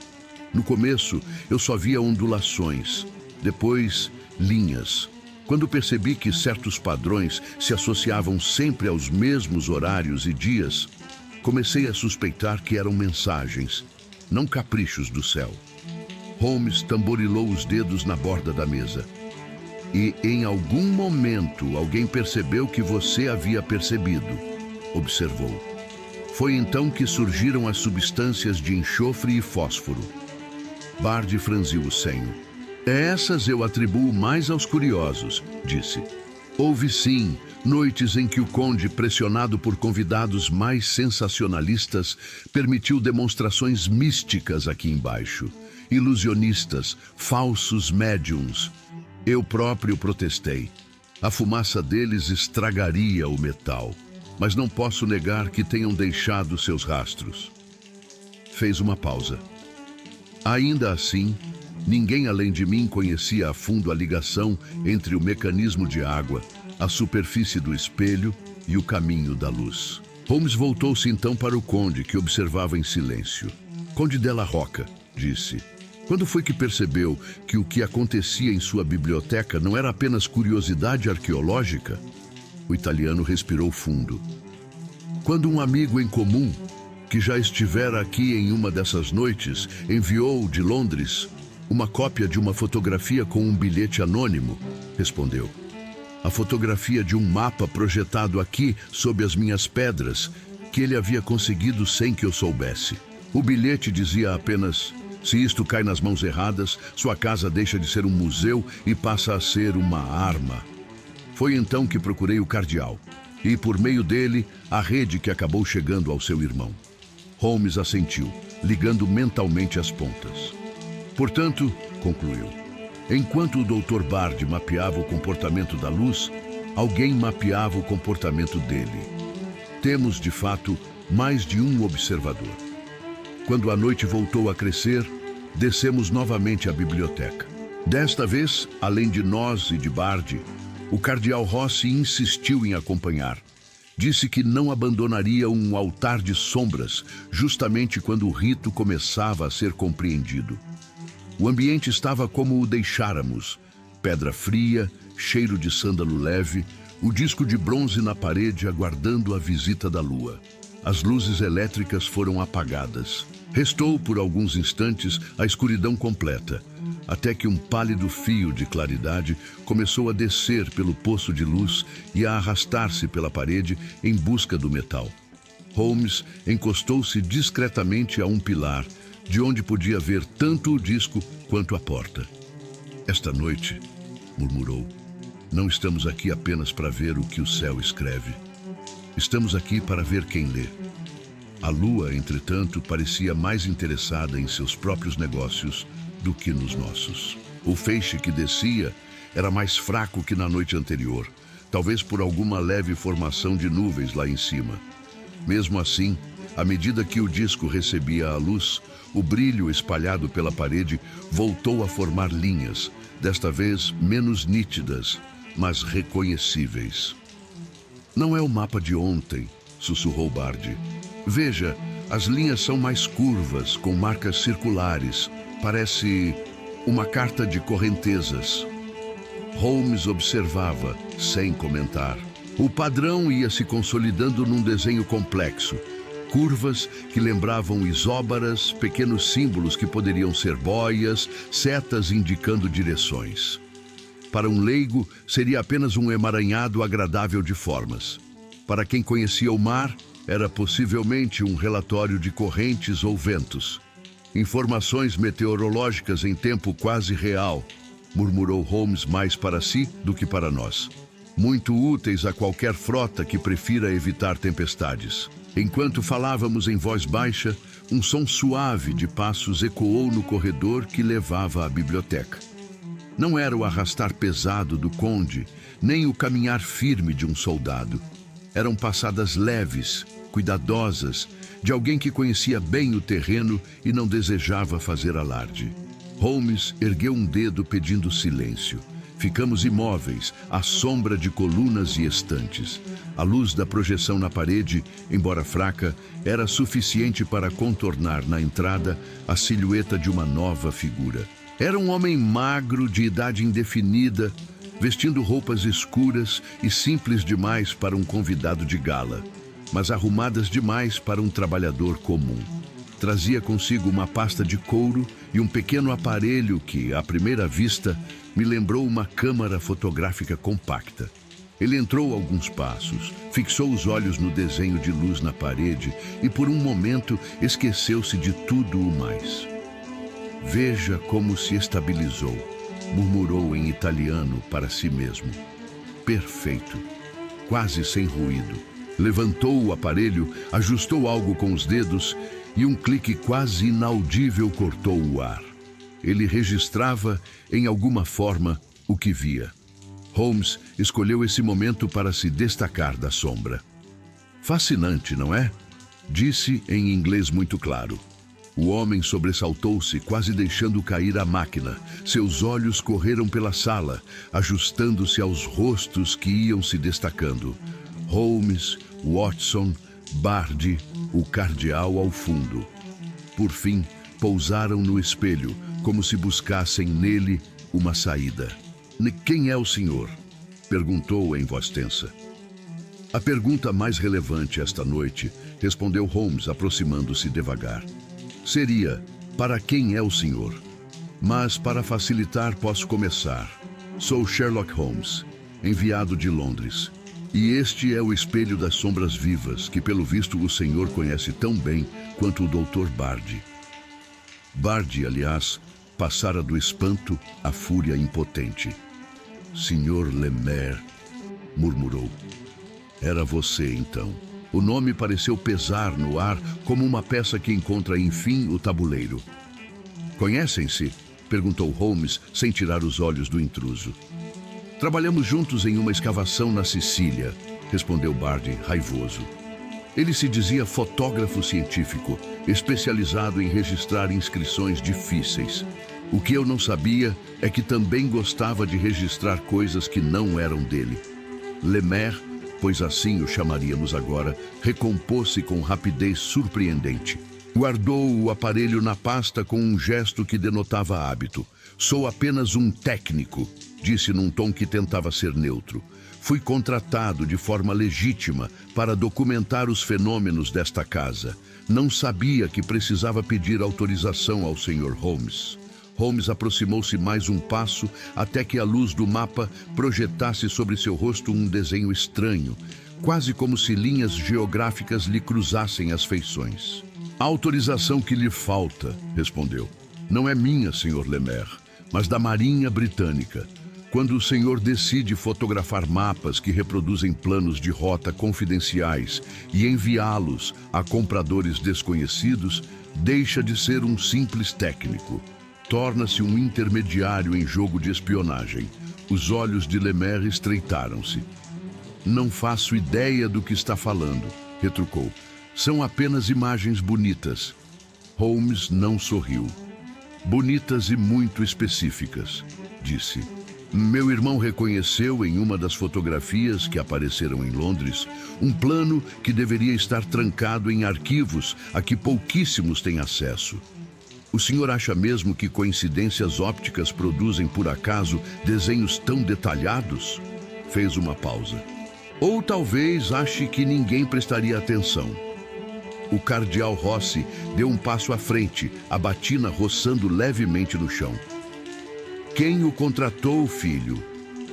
No começo, eu só via ondulações, depois linhas. Quando percebi que certos padrões se associavam sempre aos mesmos horários e dias, comecei a suspeitar que eram mensagens, não caprichos do céu. Holmes tamborilou os dedos na borda da mesa. E em algum momento alguém percebeu que você havia percebido, observou. Foi então que surgiram as substâncias de enxofre e fósforo. Bardi franziu o senho. Essas eu atribuo mais aos curiosos, disse. Houve sim noites em que o conde, pressionado por convidados mais sensacionalistas, permitiu demonstrações místicas aqui embaixo. Ilusionistas, falsos médiums. Eu próprio protestei. A fumaça deles estragaria o metal, mas não posso negar que tenham deixado seus rastros. Fez uma pausa. Ainda assim, ninguém além de mim conhecia a fundo a ligação entre o mecanismo de água, a superfície do espelho e o caminho da luz. Holmes voltou-se então para o conde, que observava em silêncio. Conde Della Rocca, disse. Quando foi que percebeu que o que acontecia em sua biblioteca não era apenas curiosidade arqueológica? O italiano respirou fundo. Quando um amigo em comum, que já estivera aqui em uma dessas noites, enviou de Londres uma cópia de uma fotografia com um bilhete anônimo, respondeu. A fotografia de um mapa projetado aqui sob as minhas pedras, que ele havia conseguido sem que eu soubesse. O bilhete dizia apenas: se isto cai nas mãos erradas, sua casa deixa de ser um museu e passa a ser uma arma. Foi então que procurei o cardeal, e por meio dele, a rede que acabou chegando ao seu irmão. Holmes assentiu, ligando mentalmente as pontas. Portanto, concluiu, enquanto o Dr. Bardi mapeava o comportamento da luz, alguém mapeava o comportamento dele. Temos, de fato, mais de um observador. Quando a noite voltou a crescer, descemos novamente à biblioteca. Desta vez, além de nós e de Bardi, o cardeal Rossi insistiu em acompanhar. Disse que não abandonaria um altar de sombras, justamente quando o rito começava a ser compreendido. O ambiente estava como o deixáramos: pedra fria, cheiro de sândalo leve, o disco de bronze na parede aguardando a visita da lua. As luzes elétricas foram apagadas. Restou por alguns instantes a escuridão completa, até que um pálido fio de claridade começou a descer pelo poço de luz e a arrastar-se pela parede em busca do metal. Holmes encostou-se discretamente a um pilar, de onde podia ver tanto o disco quanto a porta. Esta noite, murmurou, não estamos aqui apenas para ver o que o céu escreve. Estamos aqui para ver quem lê. A lua, entretanto, parecia mais interessada em seus próprios negócios do que nos nossos. O feixe que descia era mais fraco que na noite anterior, talvez por alguma leve formação de nuvens lá em cima. Mesmo assim, à medida que o disco recebia a luz, o brilho espalhado pela parede voltou a formar linhas, desta vez menos nítidas, mas reconhecíveis. Não é o mapa de ontem, sussurrou Bardi. Veja, as linhas são mais curvas, com marcas circulares. Parece uma carta de correntezas. Holmes observava, sem comentar. O padrão ia se consolidando num desenho complexo. Curvas que lembravam isóbaras, pequenos símbolos que poderiam ser boias, setas indicando direções. Para um leigo, seria apenas um emaranhado agradável de formas. Para quem conhecia o mar, era possivelmente um relatório de correntes ou ventos. Informações meteorológicas em tempo quase real, murmurou Holmes mais para si do que para nós. Muito úteis a qualquer frota que prefira evitar tempestades. Enquanto falávamos em voz baixa, um som suave de passos ecoou no corredor que levava à biblioteca. Não era o arrastar pesado do conde, nem o caminhar firme de um soldado. Eram passadas leves, cuidadosas, de alguém que conhecia bem o terreno e não desejava fazer alarde. Holmes ergueu um dedo pedindo silêncio. Ficamos imóveis, à sombra de colunas e estantes. A luz da projeção na parede, embora fraca, era suficiente para contornar na entrada a silhueta de uma nova figura. Era um homem magro, de idade indefinida, vestindo roupas escuras e simples demais para um convidado de gala, mas arrumadas demais para um trabalhador comum. Trazia consigo uma pasta de couro e um pequeno aparelho que, à primeira vista, me lembrou uma câmara fotográfica compacta. Ele entrou alguns passos, fixou os olhos no desenho de luz na parede e, por um momento, esqueceu-se de tudo o mais. Veja como se estabilizou, murmurou em italiano para si mesmo. Perfeito, quase sem ruído. Levantou o aparelho, ajustou algo com os dedos e um clique quase inaudível cortou o ar. Ele registrava, em alguma forma, o que via. Holmes escolheu esse momento para se destacar da sombra. Fascinante, não é? Disse em inglês muito claro. O homem sobressaltou-se, quase deixando cair a máquina. Seus olhos correram pela sala, ajustando-se aos rostos que iam se destacando. Holmes, Watson, Bard, o cardeal ao fundo. Por fim, pousaram no espelho, como se buscassem nele uma saída. Quem é o senhor? Perguntou em voz tensa. A pergunta mais relevante esta noite, respondeu Holmes, aproximando-se devagar. Seria, para quem é o senhor? Mas, para facilitar, posso começar. Sou Sherlock Holmes, enviado de Londres. E este é o espelho das sombras vivas, que pelo visto o senhor conhece tão bem quanto o Dr. Bard. Bard, aliás, passara do espanto à fúria impotente. Senhor Lemaire, murmurou. Era você, então. O nome pareceu pesar no ar como uma peça que encontra, enfim, o tabuleiro. Conhecem-se? Perguntou Holmes, sem tirar os olhos do intruso. Trabalhamos juntos em uma escavação na Sicília, respondeu Bard, raivoso. Ele se dizia fotógrafo científico, especializado em registrar inscrições difíceis. O que eu não sabia é que também gostava de registrar coisas que não eram dele. Lemaire, pois assim o chamaríamos agora, recompôs-se com rapidez surpreendente. Guardou o aparelho na pasta com um gesto que denotava hábito. Sou apenas um técnico, disse num tom que tentava ser neutro. Fui contratado de forma legítima para documentar os fenômenos desta casa. Não sabia que precisava pedir autorização ao Sr. Holmes. Holmes aproximou-se mais um passo até que a luz do mapa projetasse sobre seu rosto um desenho estranho, quase como se linhas geográficas lhe cruzassem as feições. A autorização que lhe falta, respondeu, não é minha, Sr. Lemaire, mas da Marinha Britânica. Quando o senhor decide fotografar mapas que reproduzem planos de rota confidenciais e enviá-los a compradores desconhecidos, deixa de ser um simples técnico. Torna-se um intermediário em jogo de espionagem. Os olhos de Lemaire estreitaram-se. Não faço ideia do que está falando, retrucou. São apenas imagens bonitas. Holmes não sorriu. Bonitas e muito específicas, disse. Meu irmão reconheceu em uma das fotografias que apareceram em Londres um plano que deveria estar trancado em arquivos a que pouquíssimos têm acesso. O senhor acha mesmo que coincidências ópticas produzem, por acaso, desenhos tão detalhados? Fez uma pausa. Ou talvez ache que ninguém prestaria atenção. O cardeal Rossi deu um passo à frente, a batina roçando levemente no chão. Quem o contratou, filho?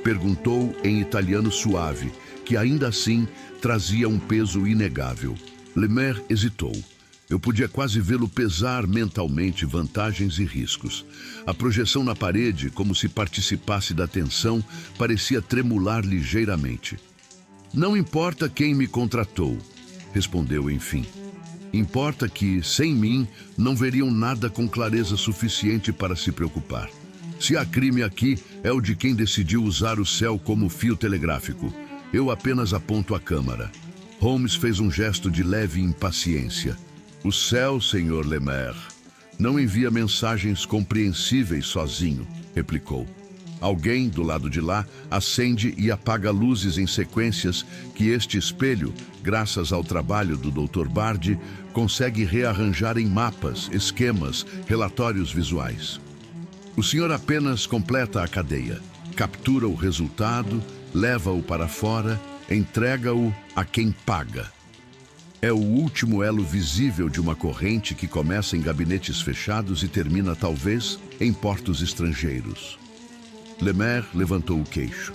Perguntou em italiano suave, que ainda assim trazia um peso inegável. Lemaire hesitou. Eu podia quase vê-lo pesar mentalmente vantagens e riscos. A projeção na parede, como se participasse da tensão, parecia tremular ligeiramente. Não importa quem me contratou, respondeu enfim. Importa que, sem mim, não veriam nada com clareza suficiente para se preocupar. Se há crime aqui, é o de quem decidiu usar o céu como fio telegráfico. Eu apenas aponto a câmara. Holmes fez um gesto de leve impaciência. O céu, Sr. Lemaire, não envia mensagens compreensíveis sozinho, replicou. Alguém, do lado de lá, acende e apaga luzes em sequências que este espelho, graças ao trabalho do Dr. Bard, consegue rearranjar em mapas, esquemas, relatórios visuais. O senhor apenas completa a cadeia, captura o resultado, leva-o para fora, entrega-o a quem paga. É o último elo visível de uma corrente que começa em gabinetes fechados e termina, talvez, em portos estrangeiros. Lemaire levantou o queixo.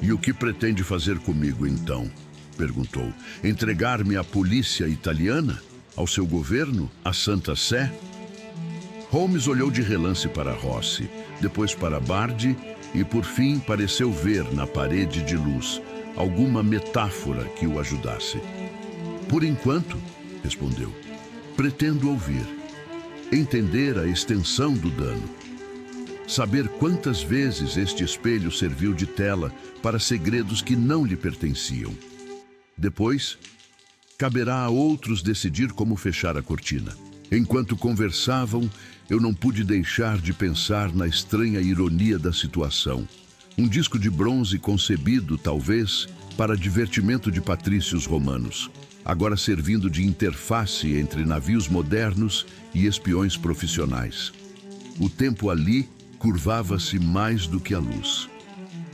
E o que pretende fazer comigo, então? Perguntou. Entregar-me à polícia italiana? Ao seu governo? À Santa Sé? Holmes olhou de relance para Rossi, depois para Bard e, por fim, pareceu ver na parede de luz alguma metáfora que o ajudasse. Por enquanto, respondeu, pretendo ouvir, entender a extensão do dano, saber quantas vezes este espelho serviu de tela para segredos que não lhe pertenciam. Depois, caberá a outros decidir como fechar a cortina. Enquanto conversavam, eu não pude deixar de pensar na estranha ironia da situação. Um disco de bronze concebido, talvez, para divertimento de patrícios romanos, agora servindo de interface entre navios modernos e espiões profissionais. O tempo ali curvava-se mais do que a luz.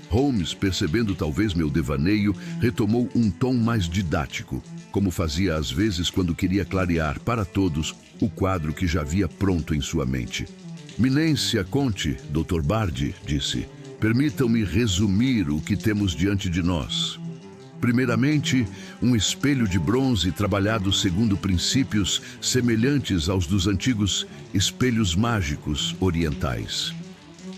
Holmes, percebendo talvez meu devaneio, retomou um tom mais didático, como fazia às vezes quando queria clarear para todos o quadro que já via pronto em sua mente. Minência Conte, Dr. Bard, disse, permitam-me resumir o que temos diante de nós. Primeiramente, um espelho de bronze trabalhado segundo princípios semelhantes aos dos antigos espelhos mágicos orientais.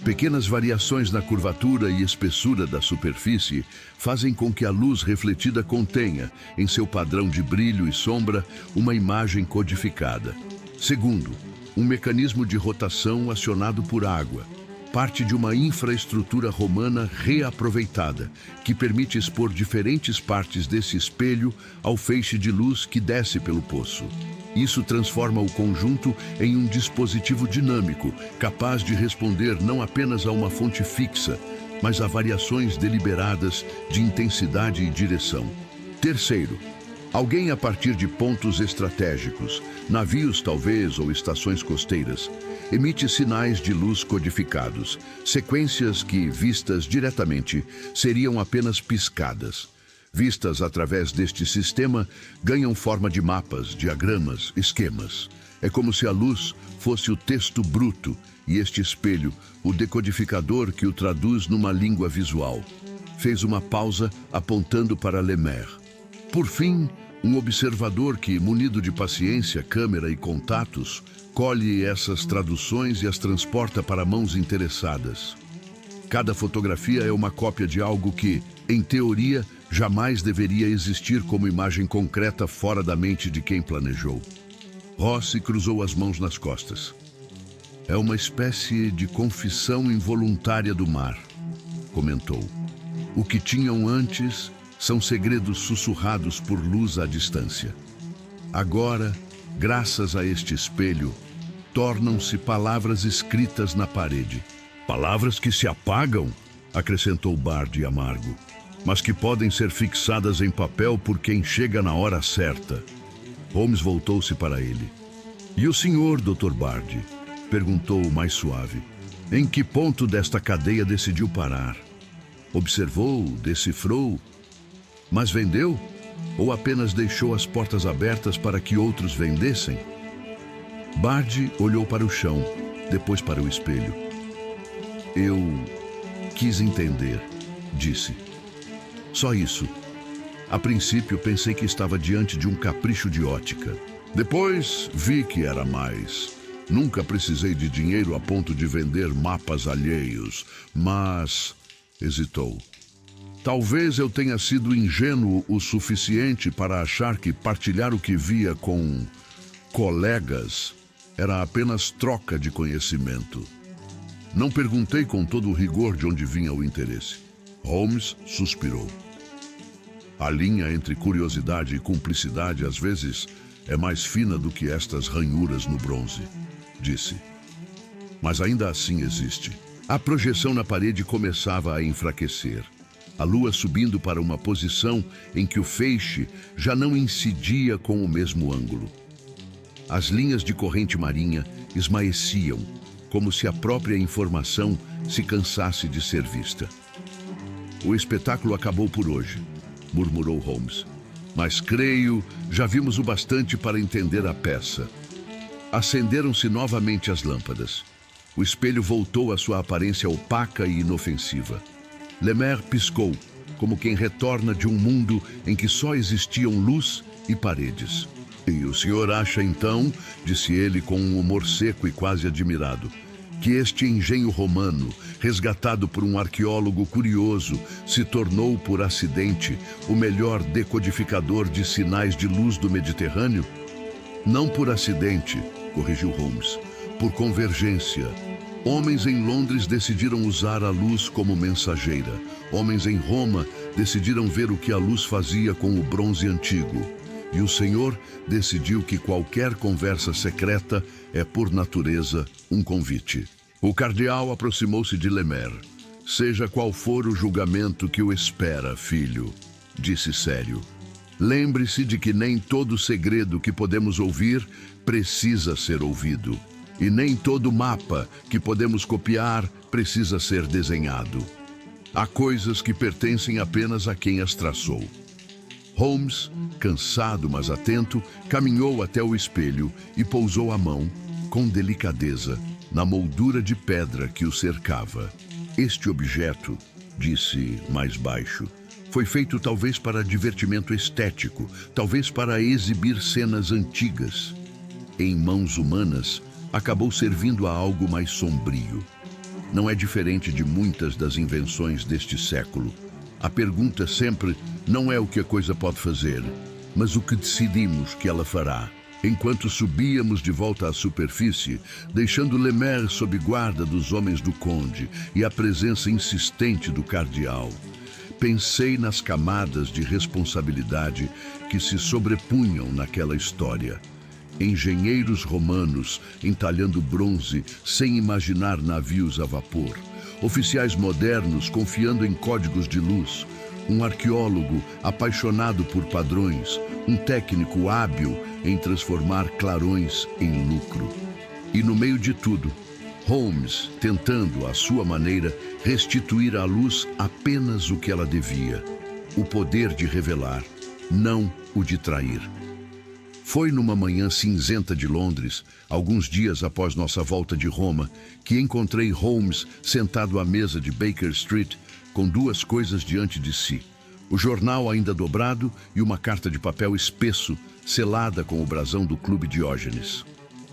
Pequenas variações na curvatura e espessura da superfície fazem com que a luz refletida contenha, em seu padrão de brilho e sombra, uma imagem codificada. Segundo, um mecanismo de rotação acionado por água, parte de uma infraestrutura romana reaproveitada, que permite expor diferentes partes desse espelho ao feixe de luz que desce pelo poço. Isso transforma o conjunto em um dispositivo dinâmico, capaz de responder não apenas a uma fonte fixa, mas a variações deliberadas de intensidade e direção. Terceiro, alguém a partir de pontos estratégicos, navios talvez ou estações costeiras, emite sinais de luz codificados, sequências que, vistas diretamente, seriam apenas piscadas. Vistas através deste sistema, ganham forma de mapas, diagramas, esquemas. É como se a luz fosse o texto bruto e este espelho, o decodificador que o traduz numa língua visual. Fez uma pausa apontando para Lemaire. Por fim, um observador que, munido de paciência, câmera e contatos, colhe essas traduções e as transporta para mãos interessadas. Cada fotografia é uma cópia de algo que, em teoria, jamais deveria existir como imagem concreta fora da mente de quem planejou. Rossi cruzou as mãos nas costas. É uma espécie de confissão involuntária do mar, comentou. O que tinham antes são segredos sussurrados por luz à distância. Agora, graças a este espelho, tornam-se palavras escritas na parede. Palavras que se apagam, acrescentou Bard amargo, mas que podem ser fixadas em papel por quem chega na hora certa. Holmes voltou-se para ele. E o senhor, Dr. Bard? Perguntou mais suave. Em que ponto desta cadeia decidiu parar? Observou, decifrou? Mas vendeu? Ou apenas deixou as portas abertas para que outros vendessem? Bard olhou para o chão, depois para o espelho. Eu quis entender, disse. Só isso. A princípio pensei que estava diante de um capricho de ótica. Depois vi que era mais. Nunca precisei de dinheiro a ponto de vender mapas alheios, mas... hesitou. Talvez eu tenha sido ingênuo o suficiente para achar que partilhar o que via com colegas era apenas troca de conhecimento. Não perguntei com todo o rigor de onde vinha o interesse. Holmes suspirou. A linha entre curiosidade e cumplicidade às vezes é mais fina do que estas ranhuras no bronze, disse. Mas ainda assim existe. A projeção na parede começava a enfraquecer. A lua subindo para uma posição em que o feixe já não incidia com o mesmo ângulo. As linhas de corrente marinha esmaeciam, como se a própria informação se cansasse de ser vista. O espetáculo acabou por hoje, murmurou Holmes. Mas creio, já vimos o bastante para entender a peça. Acenderam-se novamente as lâmpadas. O espelho voltou à sua aparência opaca e inofensiva. Lemaire piscou, como quem retorna de um mundo em que só existiam luz e paredes. E o senhor acha então, disse ele com um humor seco e quase admirado, que este engenho romano, resgatado por um arqueólogo curioso, se tornou, por acidente, o melhor decodificador de sinais de luz do Mediterrâneo? Não por acidente, corrigiu Holmes, por convergência. Homens em Londres decidiram usar a luz como mensageira. Homens em Roma decidiram ver o que a luz fazia com o bronze antigo. E o Senhor decidiu que qualquer conversa secreta é, por natureza, um convite. O cardeal aproximou-se de Lemaire. Seja qual for o julgamento que o espera, filho, disse sério. Lembre-se de que nem todo segredo que podemos ouvir precisa ser ouvido. E nem todo mapa que podemos copiar precisa ser desenhado. Há coisas que pertencem apenas a quem as traçou. Holmes, cansado mas atento, caminhou até o espelho e pousou a mão, com delicadeza, na moldura de pedra que o cercava. Este objeto, disse mais baixo, foi feito talvez para divertimento estético, talvez para exibir cenas antigas. Em mãos humanas, acabou servindo a algo mais sombrio. Não é diferente de muitas das invenções deste século. A pergunta sempre não é o que a coisa pode fazer, mas o que decidimos que ela fará. Enquanto subíamos de volta à superfície, deixando Lemaire sob guarda dos homens do conde e a presença insistente do cardeal, pensei nas camadas de responsabilidade que se sobrepunham naquela história. Engenheiros romanos entalhando bronze sem imaginar navios a vapor, oficiais modernos confiando em códigos de luz, um arqueólogo apaixonado por padrões, um técnico hábil em transformar clarões em lucro. E no meio de tudo, Holmes tentando, à sua maneira, restituir à luz apenas o que ela devia, o poder de revelar, não o de trair. Foi numa manhã cinzenta de Londres, alguns dias após nossa volta de Roma, que encontrei Holmes sentado à mesa de Baker Street com duas coisas diante de si. O jornal ainda dobrado e uma carta de papel espesso, selada com o brasão do Clube Diógenes.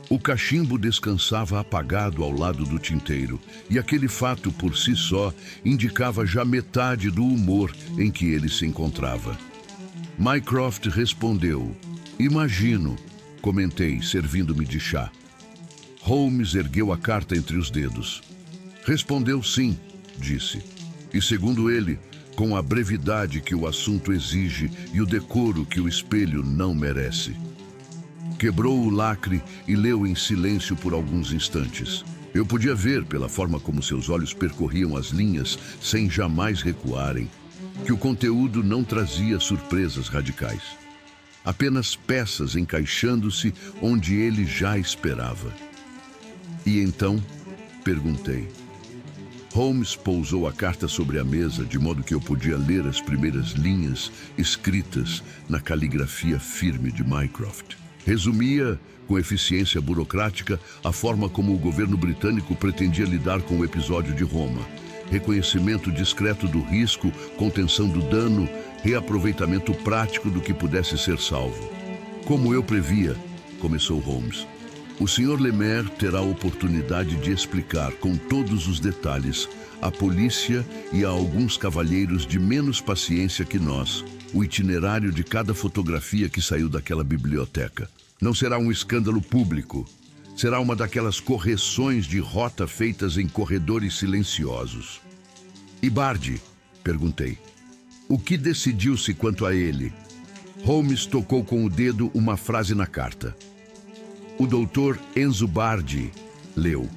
O cachimbo descansava apagado ao lado do tinteiro, e aquele fato por si só indicava já metade do humor em que ele se encontrava. Mycroft respondeu: "Imagino", comentei, servindo-me de chá. Holmes ergueu a carta entre os dedos. "Respondeu sim", disse. E segundo ele, com a brevidade que o assunto exige e o decoro que o espelho não merece. Quebrou o lacre e leu em silêncio por alguns instantes. Eu podia ver, pela forma como seus olhos percorriam as linhas sem jamais recuarem, que o conteúdo não trazia surpresas radicais. Apenas peças encaixando-se onde ele já esperava. E então, perguntei: Holmes pousou a carta sobre a mesa de modo que eu podia ler as primeiras linhas escritas na caligrafia firme de Mycroft. Resumia, com eficiência burocrática, a forma como o governo britânico pretendia lidar com o episódio de Roma. Reconhecimento discreto do risco, contenção do dano, reaproveitamento prático do que pudesse ser salvo. Como eu previa, começou Holmes, o Sr. Lemaire terá a oportunidade de explicar com todos os detalhes à polícia e a alguns cavalheiros de menos paciência que nós o itinerário de cada fotografia que saiu daquela biblioteca. Não será um escândalo público. Será uma daquelas correções de rota feitas em corredores silenciosos. E Bardi? Perguntei. O que decidiu-se quanto a ele? Holmes tocou com o dedo uma frase na carta. O Dr. Enzo Bardi leu.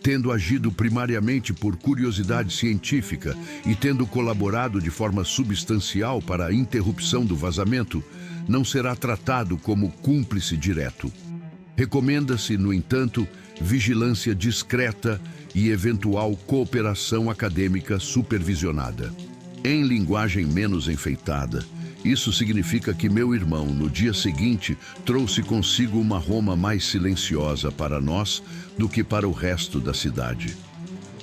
Tendo agido primariamente por curiosidade científica e tendo colaborado de forma substancial para a interrupção do vazamento, não será tratado como cúmplice direto. Recomenda-se, no entanto, vigilância discreta e eventual cooperação acadêmica supervisionada. Em linguagem menos enfeitada, isso significa que meu irmão, no dia seguinte, trouxe consigo uma Roma mais silenciosa para nós do que para o resto da cidade.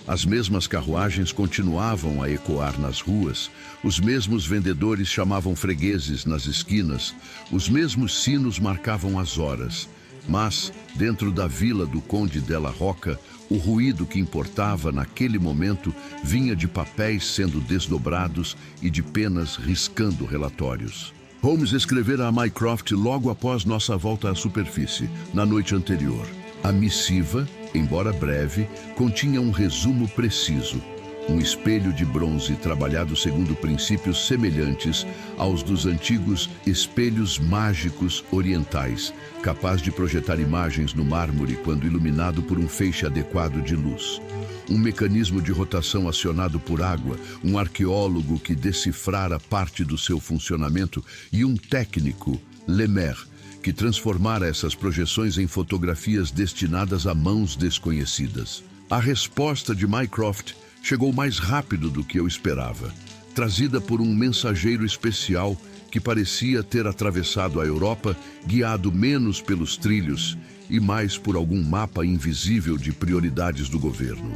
As mesmas carruagens continuavam a ecoar nas ruas, os mesmos vendedores chamavam fregueses nas esquinas, os mesmos sinos marcavam as horas. Mas, dentro da vila do Conde della Rocca, o ruído que importava naquele momento vinha de papéis sendo desdobrados e de penas riscando relatórios. Holmes escrevera a Mycroft logo após nossa volta à superfície, na noite anterior. A missiva, embora breve, continha um resumo preciso. Um espelho de bronze trabalhado segundo princípios semelhantes aos dos antigos espelhos mágicos orientais, capaz de projetar imagens no mármore quando iluminado por um feixe adequado de luz. Um mecanismo de rotação acionado por água, um arqueólogo que decifrara parte do seu funcionamento e um técnico, Lemaire, que transformara essas projeções em fotografias destinadas a mãos desconhecidas. A resposta de Mycroft chegou mais rápido do que eu esperava, trazida por um mensageiro especial que parecia ter atravessado a Europa, guiado menos pelos trilhos e mais por algum mapa invisível de prioridades do governo.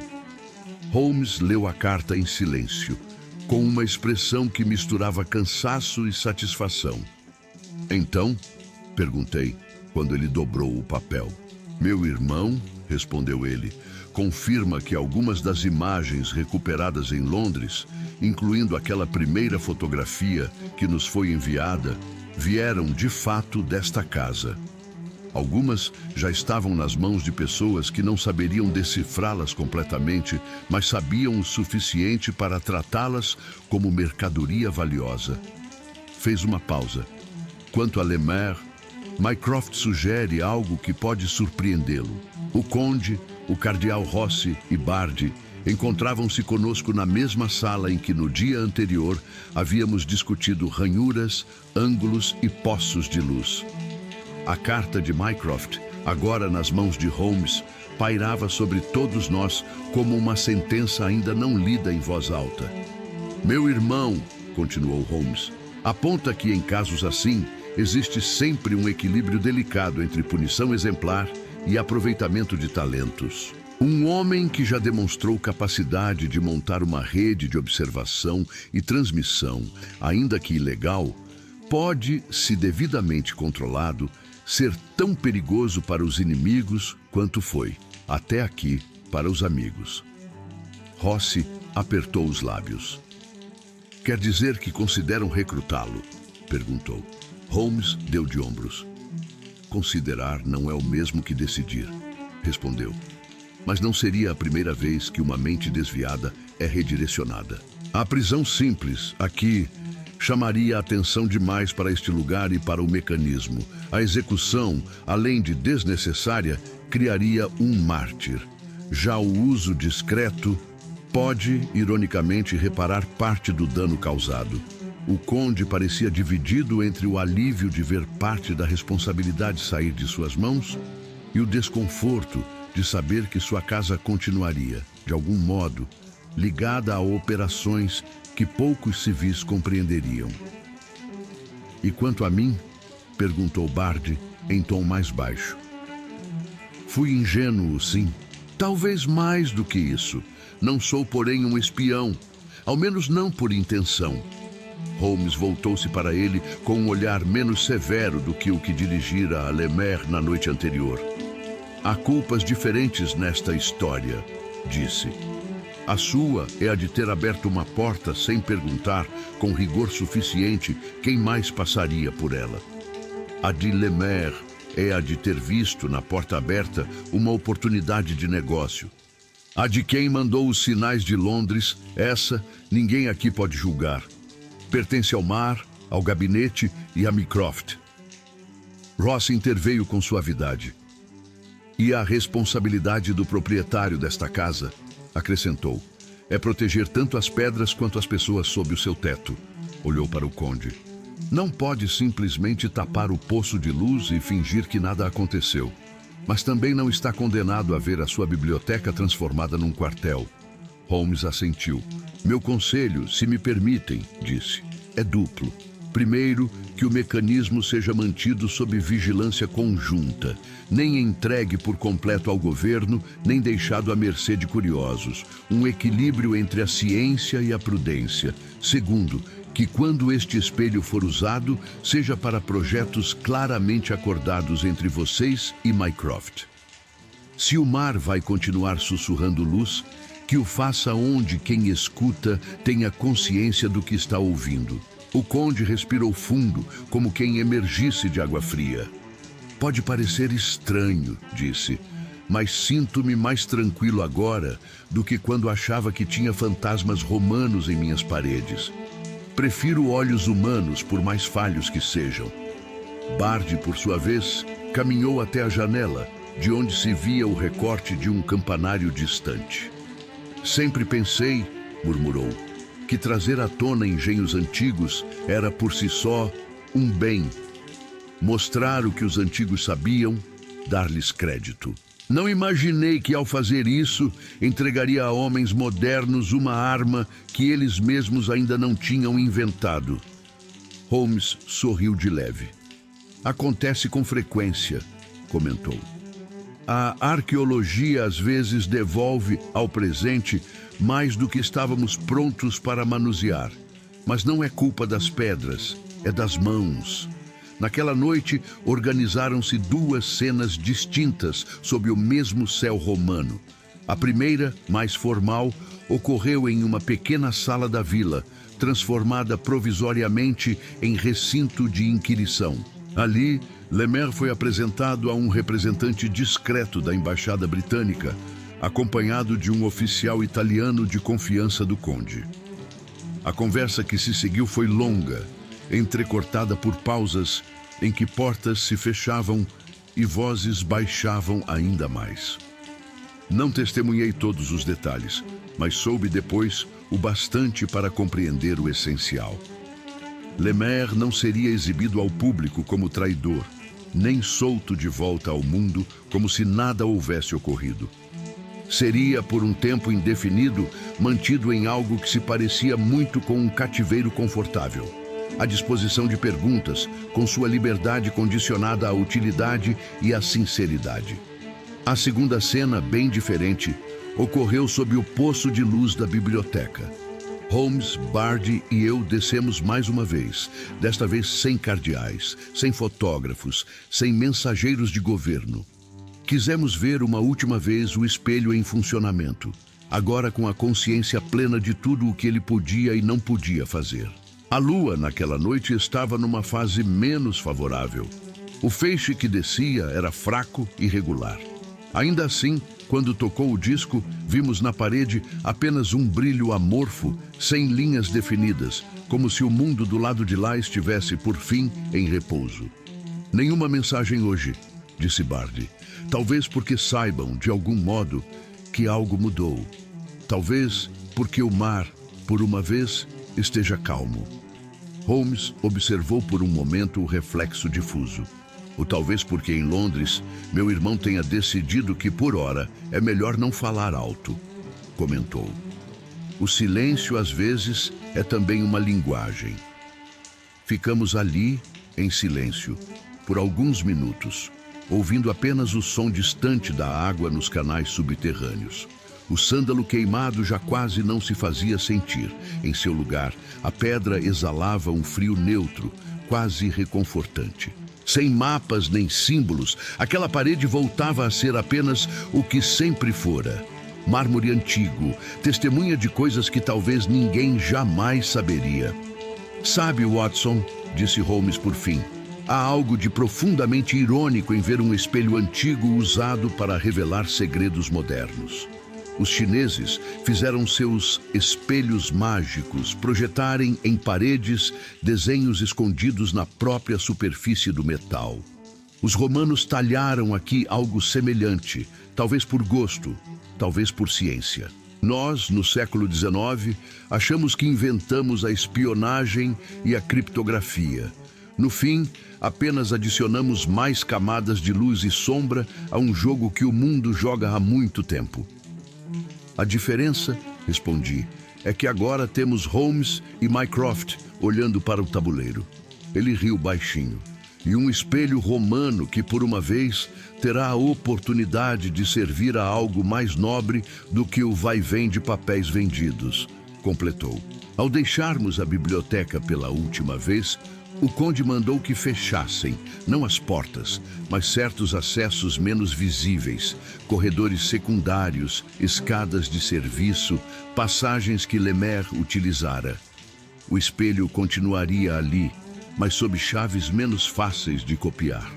Holmes leu a carta em silêncio, com uma expressão que misturava cansaço e satisfação. Então, perguntei, quando ele dobrou o papel. Meu irmão, respondeu ele, confirma que algumas das imagens recuperadas em Londres, incluindo aquela primeira fotografia que nos foi enviada, vieram de fato desta casa. Algumas já estavam nas mãos de pessoas que não saberiam decifrá-las completamente, mas sabiam o suficiente para tratá-las como mercadoria valiosa. Fez uma pausa. Quanto a Lemaire, Mycroft sugere algo que pode surpreendê-lo. O conde, o cardeal Rossi e Bardi encontravam-se conosco na mesma sala em que no dia anterior havíamos discutido ranhuras, ângulos e poços de luz. A carta de Mycroft, agora nas mãos de Holmes, pairava sobre todos nós como uma sentença ainda não lida em voz alta. Meu irmão, continuou Holmes, aponta que em casos assim existe sempre um equilíbrio delicado entre punição exemplar e aproveitamento de talentos. Um homem que já demonstrou capacidade de montar uma rede de observação e transmissão, ainda que ilegal, pode, se devidamente controlado, ser tão perigoso para os inimigos quanto foi, até aqui, para os amigos. Rossi apertou os lábios. Quer dizer que consideram recrutá-lo? Perguntou. Holmes deu de ombros. Considerar não é o mesmo que decidir, respondeu. Mas não seria a primeira vez que uma mente desviada é redirecionada. A prisão simples, aqui, chamaria a atenção demais para este lugar e para o mecanismo. A execução, além de desnecessária, criaria um mártir. Já o uso discreto pode, ironicamente, reparar parte do dano causado. O conde parecia dividido entre o alívio de ver parte da responsabilidade sair de suas mãos e o desconforto de saber que sua casa continuaria, de algum modo, ligada a operações que poucos civis compreenderiam. E quanto a mim? Perguntou Bard em tom mais baixo. Fui ingênuo, sim. Talvez mais do que isso. Não sou, porém, um espião. Ao menos não por intenção. Holmes voltou-se para ele com um olhar menos severo do que o que dirigira a Lemaire na noite anterior. Há culpas diferentes nesta história, disse. A sua é a de ter aberto uma porta sem perguntar, com rigor suficiente, quem mais passaria por ela. A de Lemaire é a de ter visto na porta aberta uma oportunidade de negócio. A de quem mandou os sinais de Londres, essa ninguém aqui pode julgar. Pertence ao mar, ao gabinete e a Mycroft. Ross interveio com suavidade. E a responsabilidade do proprietário desta casa, acrescentou, é proteger tanto as pedras quanto as pessoas sob o seu teto. Olhou para o conde. Não pode simplesmente tapar o poço de luz e fingir que nada aconteceu. Mas também não está condenado a ver a sua biblioteca transformada num quartel. Holmes assentiu. Meu conselho, se me permitem, disse, é duplo. Primeiro, que o mecanismo seja mantido sob vigilância conjunta, nem entregue por completo ao governo, nem deixado à mercê de curiosos. Um equilíbrio entre a ciência e a prudência. Segundo, que quando este espelho for usado, seja para projetos claramente acordados entre vocês e Mycroft. Se o mar vai continuar sussurrando luz, que o faça onde quem escuta tenha consciência do que está ouvindo. O conde respirou fundo, como quem emergisse de água fria. Pode parecer estranho, disse, mas sinto-me mais tranquilo agora do que quando achava que tinha fantasmas romanos em minhas paredes. Prefiro olhos humanos, por mais falhos que sejam. Bard, por sua vez, caminhou até a janela, de onde se via o recorte de um campanário distante. Sempre pensei, murmurou, que trazer à tona engenhos antigos era por si só um bem. Mostrar o que os antigos sabiam, dar-lhes crédito. Não imaginei que, ao fazer isso, entregaria a homens modernos uma arma que eles mesmos ainda não tinham inventado. Holmes sorriu de leve. Acontece com frequência, comentou. A arqueologia às vezes devolve ao presente mais do que estávamos prontos para manusear. Mas não é culpa das pedras, é das mãos. Naquela noite, organizaram-se duas cenas distintas sob o mesmo céu romano. A primeira, mais formal, ocorreu em uma pequena sala da vila, transformada provisoriamente em recinto de inquirição. Ali, Lemaire foi apresentado a um representante discreto da embaixada britânica, acompanhado de um oficial italiano de confiança do conde. A conversa que se seguiu foi longa, entrecortada por pausas em que portas se fechavam e vozes baixavam ainda mais. Não testemunhei todos os detalhes, mas soube depois o bastante para compreender o essencial. Lemaire não seria exibido ao público como traidor, nem solto de volta ao mundo como se nada houvesse ocorrido. Seria, por um tempo indefinido, mantido em algo que se parecia muito com um cativeiro confortável, à disposição de perguntas, com sua liberdade condicionada à utilidade e à sinceridade. A segunda cena, bem diferente, ocorreu sob o poço de luz da biblioteca. Holmes, Bard e eu descemos mais uma vez, desta vez sem cardeais, sem fotógrafos, sem mensageiros de governo. Quisemos ver uma última vez o espelho em funcionamento, agora com a consciência plena de tudo o que ele podia e não podia fazer. A lua, naquela noite, estava numa fase menos favorável. O feixe que descia era fraco e regular. Ainda assim, quando tocou o disco, vimos na parede apenas um brilho amorfo, sem linhas definidas, como se o mundo do lado de lá estivesse, por fim, em repouso. Nenhuma mensagem hoje, disse Bard. Talvez porque saibam, de algum modo, que algo mudou. Talvez porque o mar, por uma vez, esteja calmo. Holmes observou por um momento o reflexo difuso. Ou talvez porque em Londres, meu irmão tenha decidido que, por hora, é melhor não falar alto, comentou. O silêncio, às vezes, é também uma linguagem. Ficamos ali, em silêncio, por alguns minutos, ouvindo apenas o som distante da água nos canais subterrâneos. O sândalo queimado já quase não se fazia sentir. Em seu lugar, a pedra exalava um frio neutro, quase reconfortante. Sem mapas nem símbolos, aquela parede voltava a ser apenas o que sempre fora. Mármore antigo, testemunha de coisas que talvez ninguém jamais saberia. Sabe, Watson, disse Holmes por fim, há algo de profundamente irônico em ver um espelho antigo usado para revelar segredos modernos. Os chineses fizeram seus espelhos mágicos projetarem em paredes desenhos escondidos na própria superfície do metal. Os romanos talharam aqui algo semelhante, talvez por gosto, talvez por ciência. Nós, no século XIX, achamos que inventamos a espionagem e a criptografia. No fim, apenas adicionamos mais camadas de luz e sombra a um jogo que o mundo joga há muito tempo. A diferença, respondi, é que agora temos Holmes e Mycroft olhando para o tabuleiro. Ele riu baixinho. E um espelho romano que, por uma vez, terá a oportunidade de servir a algo mais nobre do que o vai-vem de papéis vendidos, completou. Ao deixarmos a biblioteca pela última vez, o conde mandou que fechassem, não as portas, mas certos acessos menos visíveis, corredores secundários, escadas de serviço, passagens que Lemaire utilizara. O espelho continuaria ali, mas sob chaves menos fáceis de copiar.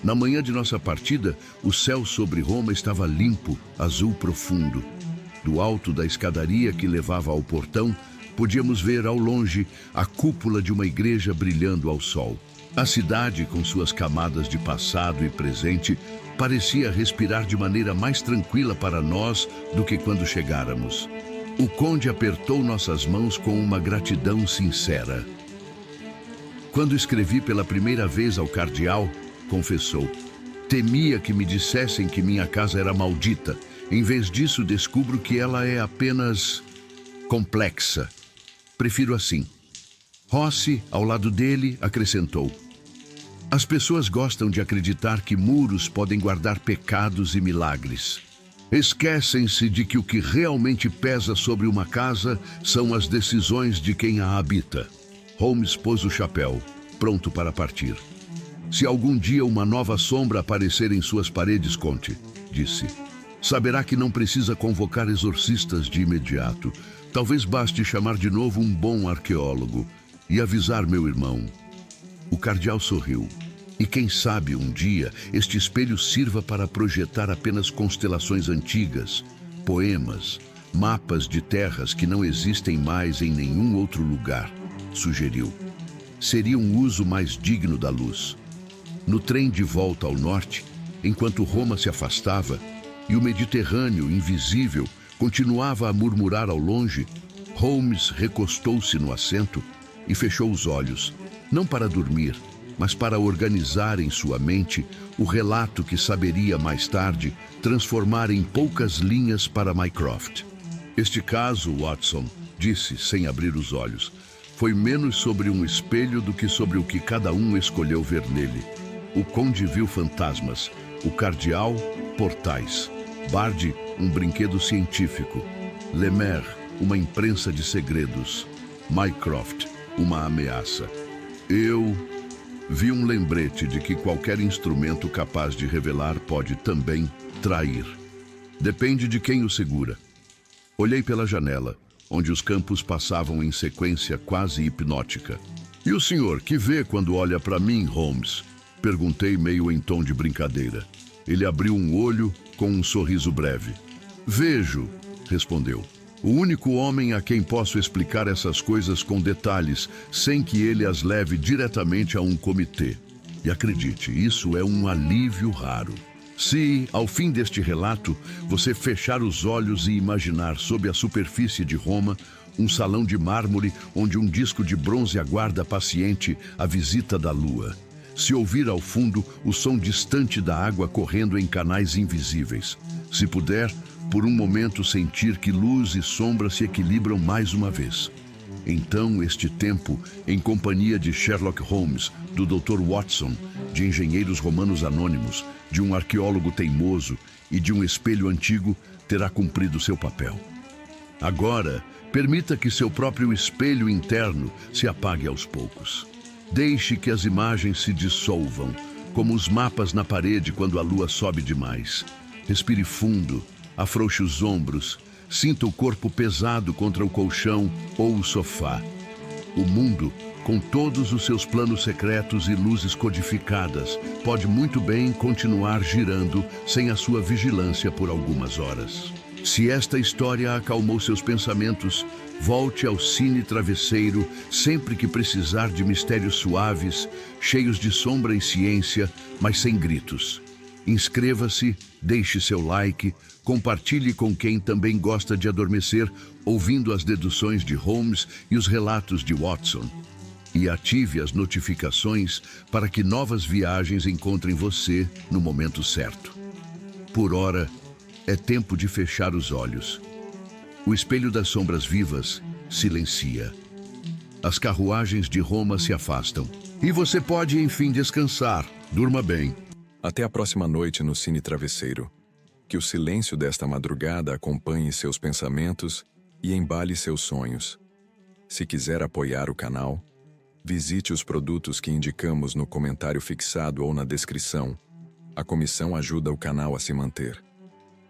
Na manhã de nossa partida, o céu sobre Roma estava limpo, azul profundo. Do alto da escadaria que levava ao portão, podíamos ver ao longe a cúpula de uma igreja brilhando ao sol. A cidade, com suas camadas de passado e presente, parecia respirar de maneira mais tranquila para nós do que quando chegáramos. O conde apertou nossas mãos com uma gratidão sincera. Quando escrevi pela primeira vez ao cardeal, confessou, temia que me dissessem que minha casa era maldita. Em vez disso, descubro que ela é apenas complexa. Prefiro assim. Rossi, ao lado dele, acrescentou. As pessoas gostam de acreditar que muros podem guardar pecados e milagres. Esquecem-se de que o que realmente pesa sobre uma casa são as decisões de quem a habita. Holmes pôs o chapéu, pronto para partir. Se algum dia uma nova sombra aparecer em suas paredes, conte, disse. Saberá que não precisa convocar exorcistas de imediato. Talvez baste chamar de novo um bom arqueólogo e avisar meu irmão. O cardeal sorriu. E quem sabe um dia este espelho sirva para projetar apenas constelações antigas, poemas, mapas de terras que não existem mais em nenhum outro lugar, sugeriu. Seria um uso mais digno da luz. No trem de volta ao norte, enquanto Roma se afastava e o Mediterrâneo, invisível, continuava a murmurar ao longe, Holmes recostou-se no assento e fechou os olhos, não para dormir, mas para organizar em sua mente o relato que saberia mais tarde transformar em poucas linhas para Mycroft. Este caso, Watson, disse sem abrir os olhos, foi menos sobre um espelho do que sobre o que cada um escolheu ver nele. O conde viu fantasmas, o cardeal, portais, Bard, um brinquedo científico, Lemaire, uma imprensa de segredos, Mycroft, uma ameaça. Eu vi um lembrete de que qualquer instrumento capaz de revelar pode também trair. Depende de quem o segura. Olhei pela janela, onde os campos passavam em sequência quase hipnótica. E o senhor, que vê quando olha para mim, Holmes? Perguntei meio em tom de brincadeira. Ele abriu um olho com um sorriso breve. Vejo, respondeu. O único homem a quem posso explicar essas coisas com detalhes, sem que ele as leve diretamente a um comitê. E acredite, isso é um alívio raro. Se, ao fim deste relato, você fechar os olhos e imaginar sob a superfície de Roma um salão de mármore onde um disco de bronze aguarda paciente a visita da lua. Se ouvir ao fundo o som distante da água correndo em canais invisíveis. Se puder, por um momento sentir que luz e sombra se equilibram mais uma vez. Então, este tempo, em companhia de Sherlock Holmes, do Dr. Watson, de engenheiros romanos anônimos, de um arqueólogo teimoso e de um espelho antigo, terá cumprido seu papel. Agora, permita que seu próprio espelho interno se apague aos poucos. Deixe que as imagens se dissolvam, como os mapas na parede quando a lua sobe demais. Respire fundo, afrouxe os ombros, sinta o corpo pesado contra o colchão ou o sofá. O mundo, com todos os seus planos secretos e luzes codificadas, pode muito bem continuar girando sem a sua vigilância por algumas horas. Se esta história acalmou seus pensamentos, volte ao Cine Travesseiro sempre que precisar de mistérios suaves, cheios de sombra e ciência, mas sem gritos. Inscreva-se, deixe seu like, compartilhe com quem também gosta de adormecer, ouvindo as deduções de Holmes e os relatos de Watson. E ative as notificações para que novas viagens encontrem você no momento certo. Por hora, é tempo de fechar os olhos. O espelho das sombras vivas silencia. As carruagens de Roma se afastam. E você pode, enfim, descansar. Durma bem. Até a próxima noite no Cine Travesseiro. Que o silêncio desta madrugada acompanhe seus pensamentos e embale seus sonhos. Se quiser apoiar o canal, visite os produtos que indicamos no comentário fixado ou na descrição. A comissão ajuda o canal a se manter.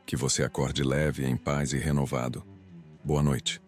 Que você acorde leve, em paz e renovado. Boa noite.